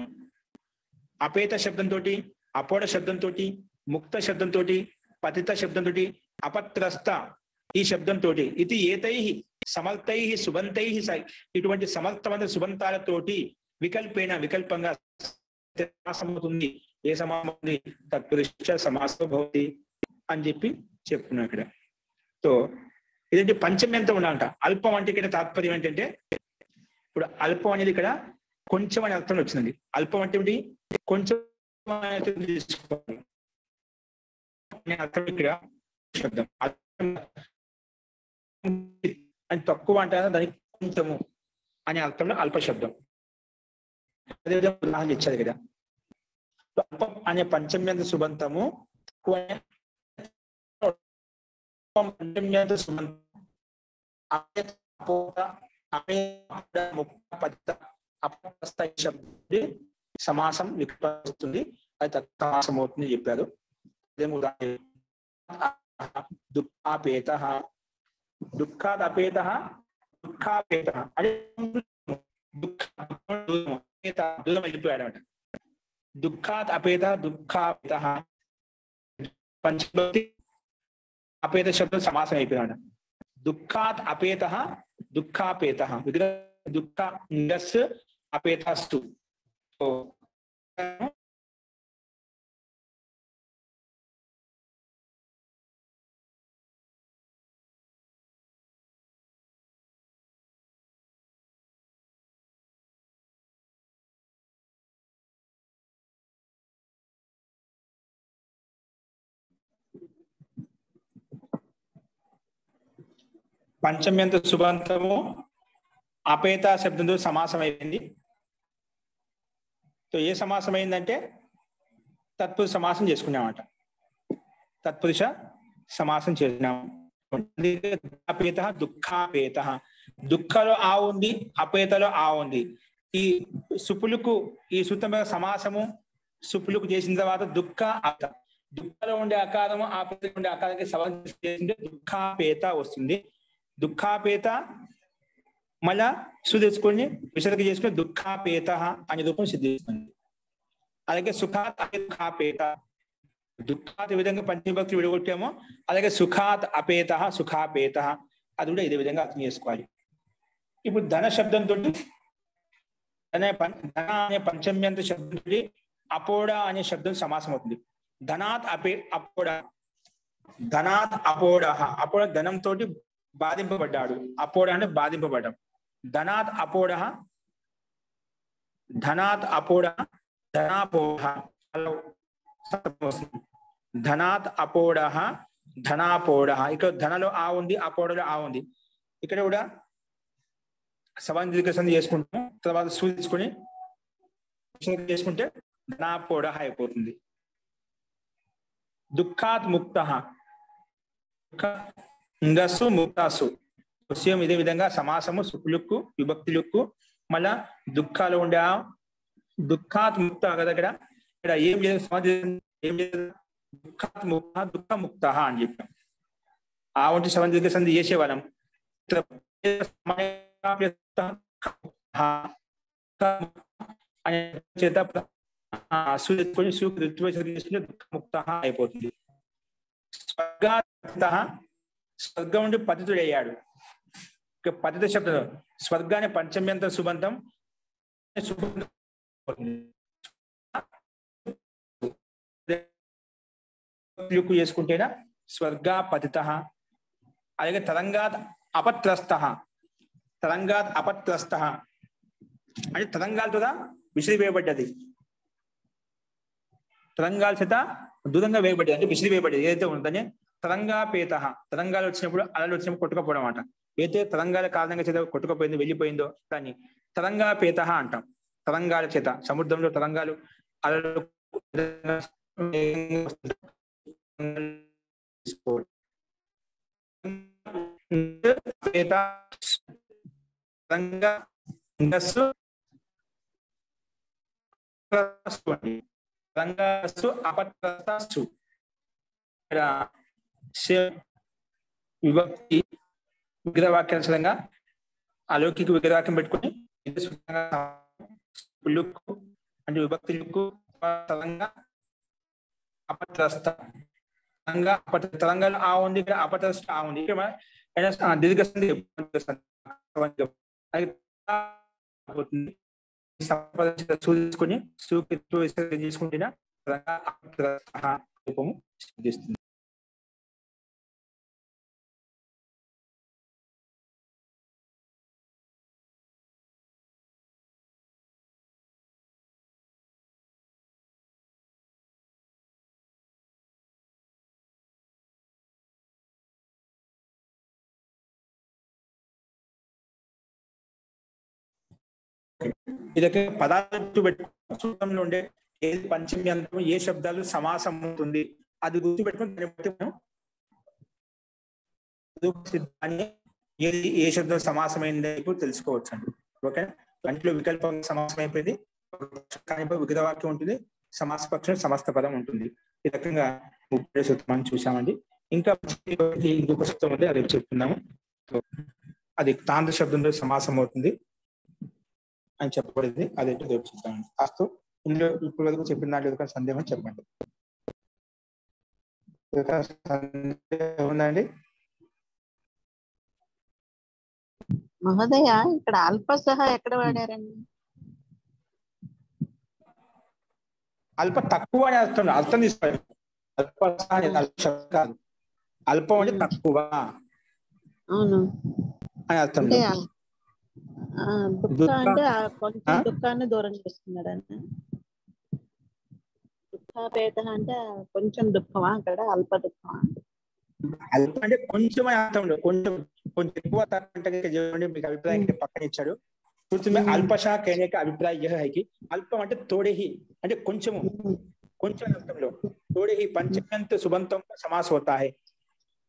అపేత శబ్దంతో, అపోడ శబ్దంతో, ముక్త శబ్దంతో, పతిత శబ్దంతో, అపత్రస్త ఈ శబ్దంతో, ఇది ఏతై సమర్థై సుబంతై ఇటువంటి సమర్థమైన సుబంతాలతోటి వికల్పేన వికల్పంగా సమాసం అవుతుంది. ఏ సమాసం ఉంది? తత్పురుష సమాసం భవతి అని చెప్పి చెప్తున్నాం ఇక్కడ. సో ఇదంటే పంచమ్యంతం ఉండాలంట. అల్పం అంటే ఇక్కడ తాత్పర్యం ఏంటంటే, ఇప్పుడు అల్పం అనేది ఇక్కడ కొంచెం అనే అర్థం వచ్చిందండి. అల్పం అంటే ఏంటి? కొంచెం తీసుకోవాలి అర్థం ఇక్కడ శబ్దం. అని తక్కువ అంటారా దానికి కొంచెము అనే అర్థంలో అల్ప శబ్దం. అదేవిధంగా ఉదాహరణ ఇచ్చారు కదా. అల్పం అనే పంచమ్యంత సుబంతము పంచమ్యంత సుబంతం సమాసం వికల్పిస్తుంది. అది తత్సమాసం అవుతుంది చెప్పారు. దుఃఖాపేత దుఃఖాదపేత దుఃఖాపేత అదే దూరం వెళ్ళిపోయాడట. దుఃఖాత్ అపేత దుఃఖాపేత పంచభక్తి అపేత శబ్దం సమాసం అయిపోయాడు. దుఃఖాత్ అపేత దుఃఖాపేత విగ్రహ దుఃఖ అపేతస్తు. పంచమ్యంత సుబంతము అపేత శబ్దంతో సమాసం అయిపోయింది. సో ఏ సమాసం అయిందంటే తత్పురుష సమాసం చేసుకున్నామట. తత్పురుష సమాసం చేసినాము. అపేత దుఃఖాపేత. దుఃఖలో ఆ ఉంది, అపేతలో ఆ ఉంది. ఈ సుపులకు ఈ సూత్రమైన సమాసము సుపులకు చేసిన తర్వాత దుఃఖలో ఉండే ఆకారము ఆపేత ఉండే ఆకారానికి సమాసం చేసింది దుఃఖాపేత వస్తుంది. దుఃఖాపేత మళ్ళా సుదేసుకొని విసర్గ చేసుకుని దుఃఖాపేత అనే రూపం సిద్ధిస్తుంది. అలాగే సుఖాత్ దుఃఖాపేత. దుఃఖాత్ ఈ విధంగా పంచమభక్తులు విడగొట్టామో అలాగే సుఖాత్ అపేత సుఖాపేత అది కూడా ఇదే విధంగా అర్థం చేసుకోవాలి. ఇప్పుడు ధన శబ్దంతో ధన అనే పంచమ్యంత శబ్దంతో అపోడ అనే శబ్దం సమాసం అవుతుంది. ధనాత్ అపోడ. ధనాత్ అపోడ. అపోడ ధనంతో బాధింపబడ్డాడు. అపోడ అంటే బాధింపబడ్డం. ధనాత్ అపోడ ధనాత్ అపోడ ధనాపోహ. ధనాత్ అపోడ ధనాపోడ. ఇక్కడ ధనలో ఆ ఉంది, అపోడలో ఆ ఉంది. ఇక్కడ కూడా సమాన సంధి చేసుకుంటాం. తర్వాత సూ తీసుకొని చేసుకుంటే ధనాపోడ అయిపోతుంది. దుఃఖాత్ ముక్త. ఇంగస్సు ముక్తాసు సేమ్ ఇదే విధంగా సమాసము సుపులుక్కు విభక్తులకు మళ్ళా దుఃఖాలు ఉండే దుఃఖాత్ ముక్త కదా. ఇక్కడ ఏం లేదు ఏం లేదు దుఃఖాత్ ముక్త దుఃఖ ముక్త అని చెప్పాం. ఆ వంటి సమాన సంధి చేసేవాళ్ళం. చేత సూర్యుని చేసుకుంటే దుఃఖముక్త అయిపోతుంది. స్వర్గం నుండి పతితుడు అయ్యాడు. పతిత శబ్దం స్వర్గాన్ని పంచమ్యంత సుబంధం చేసుకుంటేనా స్వర్గా పతిత, అలాగే తరంగాత్ అపత్రస్థ, తరంగాత్ అపత్రస్థ అంటే తరంగాలతో విసిరివేయబడ్డది, తరంగాల చేత దూరంగా వేయబడ్డది అంటే విసిరివేయబడ్డది ఏదైతే ఉంటుందని తరంగాపేత, తరంగాలు వచ్చినప్పుడు అలలు వచ్చినప్పుడు కొట్టుకపోవడం అన్నమాట. ఏదైతే తరంగాల కారణంగా చేత కొట్టుకపోయిందో వెళ్ళిపోయిందో దాన్ని తరంగాపేత అంటాం. తరంగాల చేత సముద్రంలో తరంగాలు అలలు అపత్రస్తు విభక్తి విగ్రహవాక్యానుసరంగా అలౌకిక విగ్రహవాక్యం పెట్టుకుని లుక్కు అంటే విభక్తి లుక్కు అపత్రస్త తెలంగాణ ఆ ఉంది, ఇక్కడ అపత్రస్త ఆ ఉంది, ఇక్కడ దీర్ఘ చూసుకుని తీసుకుంటే రూపము సిద్ధిస్తుంది. ఇదొక పదార్థం పెట్టుకుంలో ఉండే ఏది పంచమి అంతం ఏ శబ్దాలు సమాసం అవుతుంది అది గుర్తు పెట్టుకుని దాన్ని బట్టి మనం ఏది ఏ శబ్దం సమాసమైంది ఇప్పుడు తెలుసుకోవచ్చు అండి. ఓకే, కంటిలో వికల్పం సమాసం అయిపోయింది, విగ్రహవాక్యం ఉంటుంది, సమాస పక్షం సమస్త పదం ఉంటుంది. ఈ రకంగా 30 సూత్రాన్ని చూసామండి. ఇంకా ఇంకొక సూత్రం ఉంది, అది చెప్తున్నాము. అది తాంత్ర శబ్దంలో సమాసం అవుతుంది అని చెప్పబడింది, అదేంటో రేపు చెప్తామండి. కాస్త ఇందులో ఇప్పటి వరకు చెప్పిన దాంట్లో సందేహం చెప్పండి. ఉందండి మహోదయ, ఇక్కడ అల్పసహ ఎక్కడ వాడారండి? అల్ప తక్కువ అని అర్థం, అర్థం తీసుకోండి. అల్పసహ అనేది అల్ప కాదు, అల్పం అంటే తక్కువ అవును అని అర్థం. దుఃఖ అంటే కొంచెం దుఃఖాన్ని దూరం చేస్తున్నాడని. దుఃఖాపేత అంటే కొంచెం దుఃఖమా, అక్కడ అల్ప దుఃఖమా? అల్ప అంటే కొంచెం అర్థంలో కొంచెం కొంచెం ఎక్కువ అంటే మీకు అభిప్రాయం పక్కన ఇచ్చాడు. అల్పశా కైనేక అభిప్రాయ హైకి అల్పం అంటే తోడేహి అంటే కొంచెము, కొంచెం అర్థంలో తోడేహి పంచమ్యంత సుబంతం समास होता है,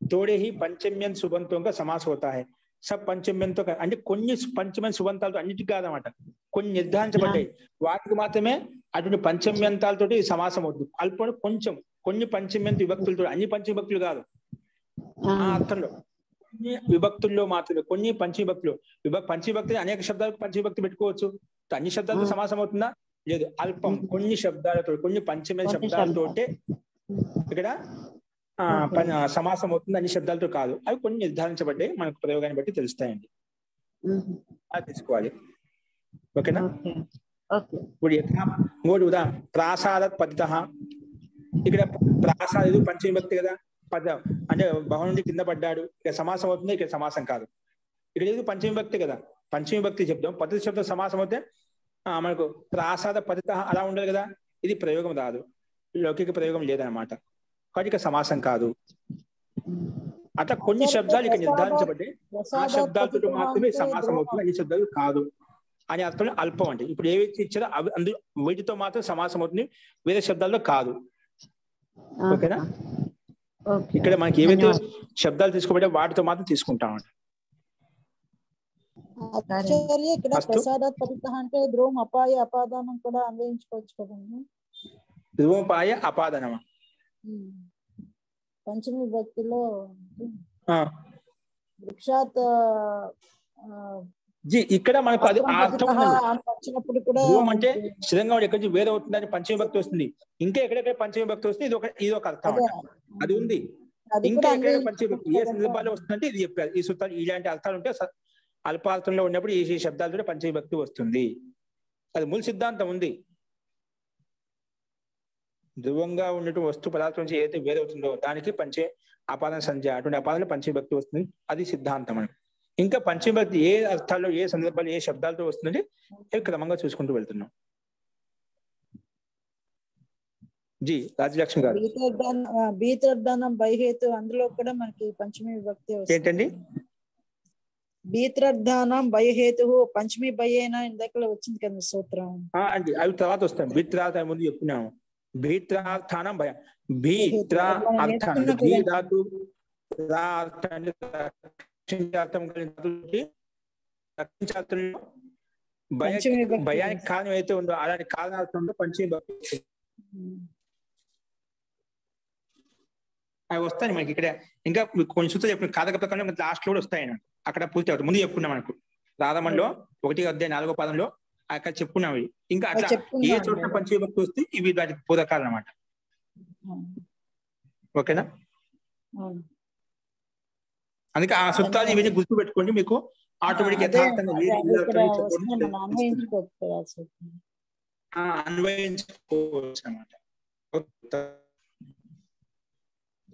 తోడేహి పంచమ్యంత సుబంతం समास होता है. సబ్ పంచమ్యంతో అంటే కొన్ని పంచమ్య సుబంతాలతో అన్నిటికీ కాదన్నమాట, కొన్ని నిర్ధారించబడ్డాయి వాటికి మాత్రమే అటువంటి పంచమ్యంతాలతోటి సమాసం అవుతుంది. అల్పం కొంచెం, కొన్ని పంచమ్యంత విభక్తులతో, అన్ని పంచవిభక్తులు కాదు ఆ అర్థంలో, కొన్ని విభక్తుల్లో మాత్రమే, కొన్ని పంచవిభక్తులు. పంచవిభక్తి అనేక శబ్దాలకు పంచవిభక్తి పెట్టుకోవచ్చు, అన్ని శబ్దాలతో సమాసం అవుతుందా? లేదు. అల్పం కొన్ని శబ్దాలతో, కొన్ని పంచమ్య శబ్దాలతోటే ఇక్కడ సమాసం అవుతుంది, అన్ని శబ్దాలతో కాదు. అవి కొన్ని నిర్ధారించబడ్డాయి, మనకు ప్రయోగాన్ని బట్టి తెలుస్తాయండి, అది తీసుకోవాలి. ఓకేనా? ఇప్పుడు ఇంకోటి ఉదాహరణ ప్రాసాద పతిత, ఇక్కడ ప్రాసాద పంచవిభక్తి కదా, పద అంటే భవనం నుండి కింద పడ్డాడు, ఇక్కడ సమాసం అవుతుంది, ఇక్కడ సమాసం కాదు. ఇక్కడ ఏది పంచవిభక్తి కదా, పంచవిభక్తి శబ్దం పతిత శబ్దం సమాసం అవుతే మనకు ప్రాసాద పతిత అలా ఉండదు కదా, ఇది ప్రయోగం రాదు, లౌకిక ప్రయోగం లేదనమాట, కాబట్టి సమాసం కాదు. అట్లా కొన్ని శబ్దాలు ఇక్కడ నిర్ధారించబడ్డాయి, ఆ శబ్దాలతో మాత్రమే సమాసం అవుతుంది, అన్ని శబ్దాలు కాదు అని అర్థంలో అల్పం అంటే. ఇప్పుడు ఏవైతే ఇచ్చారో అవి అందు వీటితో మాత్రం సమాసం అవుతుంది, వేరే శబ్దాల్లో కాదు. ఓకేనా? ఇక్కడ మనకి ఏవైతే శబ్దాలు తీసుకోబడ్డా వాటితో మాత్రం తీసుకుంటామంట. ఇక్కడ ప్రసాదాత్పరిత అంటే ధ్రువం అపాయ అపాదానం కూడా అన్వయించుకోవచ్చు కదండి. ధ్రువోపాయ అపాదనమా? పంచమి విభక్తిలో వృక్షాత్ ఇక్కడ మనకు అది అర్థం వచ్చినప్పుడు కూడా ధ్రువం అంటే స్థిరంగా ఎక్కడి నుంచి వేరే అవుతుందని పంచమి భక్తి వస్తుంది, ఇంకా ఎక్కడెక్కడ పంచమి భక్తి వస్తుంది, ఇది ఒక అర్థం అది ఉంది. ఇంకా ఎక్కడెక్కడ పంచమి భక్తి ఏ సందర్భాల్లో వస్తుందంటే ఇది చెప్పారు. ఈ సూత్రాలు ఇలాంటి అర్థాలు ఉంటే అల్పార్థంలో ఉన్నప్పుడు ఈ శబ్దాలతో పంచమి భక్తి వస్తుంది. అది మూల సిద్ధాంతం ఉంది. ధ్రువంగా ఉన్నటువంటి వస్తు పదార్థం నుంచి ఏదైతే వేరవుతుందో దానికి పంచే అపాదాన సంధ్య, అటువంటి అపాదాలు పంచభక్తి వస్తుంది. అది సిద్ధాంతం అని. ఇంకా పంచభక్తి ఏ అర్థాల్లో, ఏ సందర్భాలు, ఏ శబ్దాలతో వస్తుందంటే క్రమంగా చూసుకుంటూ వెళ్తున్నాం. జీ రాజలక్ష్మి గారు. బీత్రర్ధానం బైహేతు అందులో కూడా మనకి పంచమి విభక్తి వస్తుంది. ఏంటండి? బీత్రర్ధానం బైహేతు పంచమి బయ్యేనా ఇందాక వచ్చింది కదా సూత్రం. అంటే అవి తర్వాత వస్తాం. బీత్రార్థ ముందు చెప్పుకున్నాము. భీత్రార్థానం భయం, భీత్ర అర్థానం, భీ ధాతు భయానికి కారణం అయితే ఉందో అలాంటి కారణార్థంలో పంచమి భక్తి అవి వస్తాయి మనకి. ఇక్కడ ఇంకా కొన్ని సూత్రాలు చెప్పిన కాదక ప్రకారం లాస్ట్ లో కూడా వస్తాయి. అక్కడ పూర్తి అవుతుంది. ముందు చెప్పుకున్నాం మనకు ప్రారంభంలో 1వ అధ్యాయం 4వ పాదంలో అక్కడ చెప్పుకున్నాం. ఇంకా అట్లా ఏ చోట పంచవిభక్తి వస్తే ఇవి దానికి పూరకాలు అన్నమాట. ఓకేనా? అందుకే ఆ సూత్రాలు ఇవన్నీ గుర్తు పెట్టుకోండి, మీకు ఆటోమేటిక్ యథార్థంగా అన్వయించుకోవచ్చు అన్నమాట.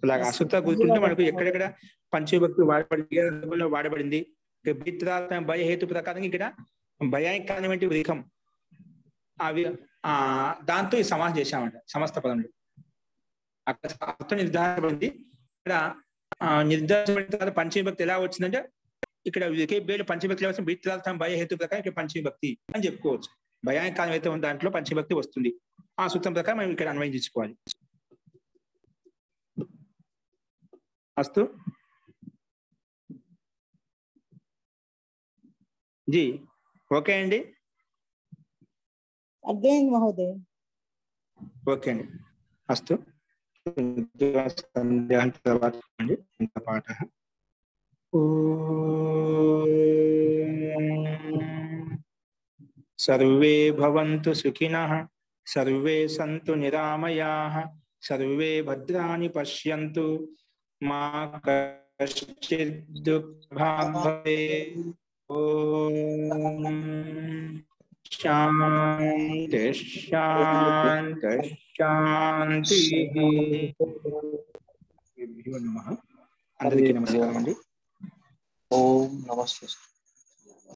అలాగా ఆ సూత్రాలు గుర్తుంటే మనకు ఎక్కడెక్కడ పంచవిభక్తి వాడబడింది. భయ హేతు ప్రకారం ఇక్కడ భయానికి కారణం ఏంటి? వికం. అవి దాంతో ఈ సమాసం చేశామంట సమస్త పదంలో. అక్కడ అర్థం నిర్ధారించబడింది. ఇక్కడ నిర్ధారించబడిన తర్వాత పంచవిభక్తి ఎలా వచ్చిందంటే ఇక్కడ పంచవిభక్తి ఎలా వస్తుంది? భీత్రార్థం భయ హేతు ప్రకారం ఇక్కడ పంచవిభక్తి అని చెప్పుకోవచ్చు. భయానికి కారణం అయితే ఉంది దాంట్లో పంచవిభక్తి వస్తుంది. ఆ సూత్రం ప్రకారం మనం ఇక్కడ అన్వయించుకోవాలి. అస్తు జీ. ఓకే అండి. అర్థమైంది మహోదయ. ఓకే అండి. అస్తు. పాఠ సర్వే భవంతు సుఖినః, సర్వే సంతు నిరామయాః, సర్వే భద్రాణి పశ్యంతు, మా కశ్చిద్ దుఃఖభాగ్ భవేత్. ఓం శాంతి శాంతి శాంతి. అందరికీ నమస్కారం అండి. ఓం నమస్తే.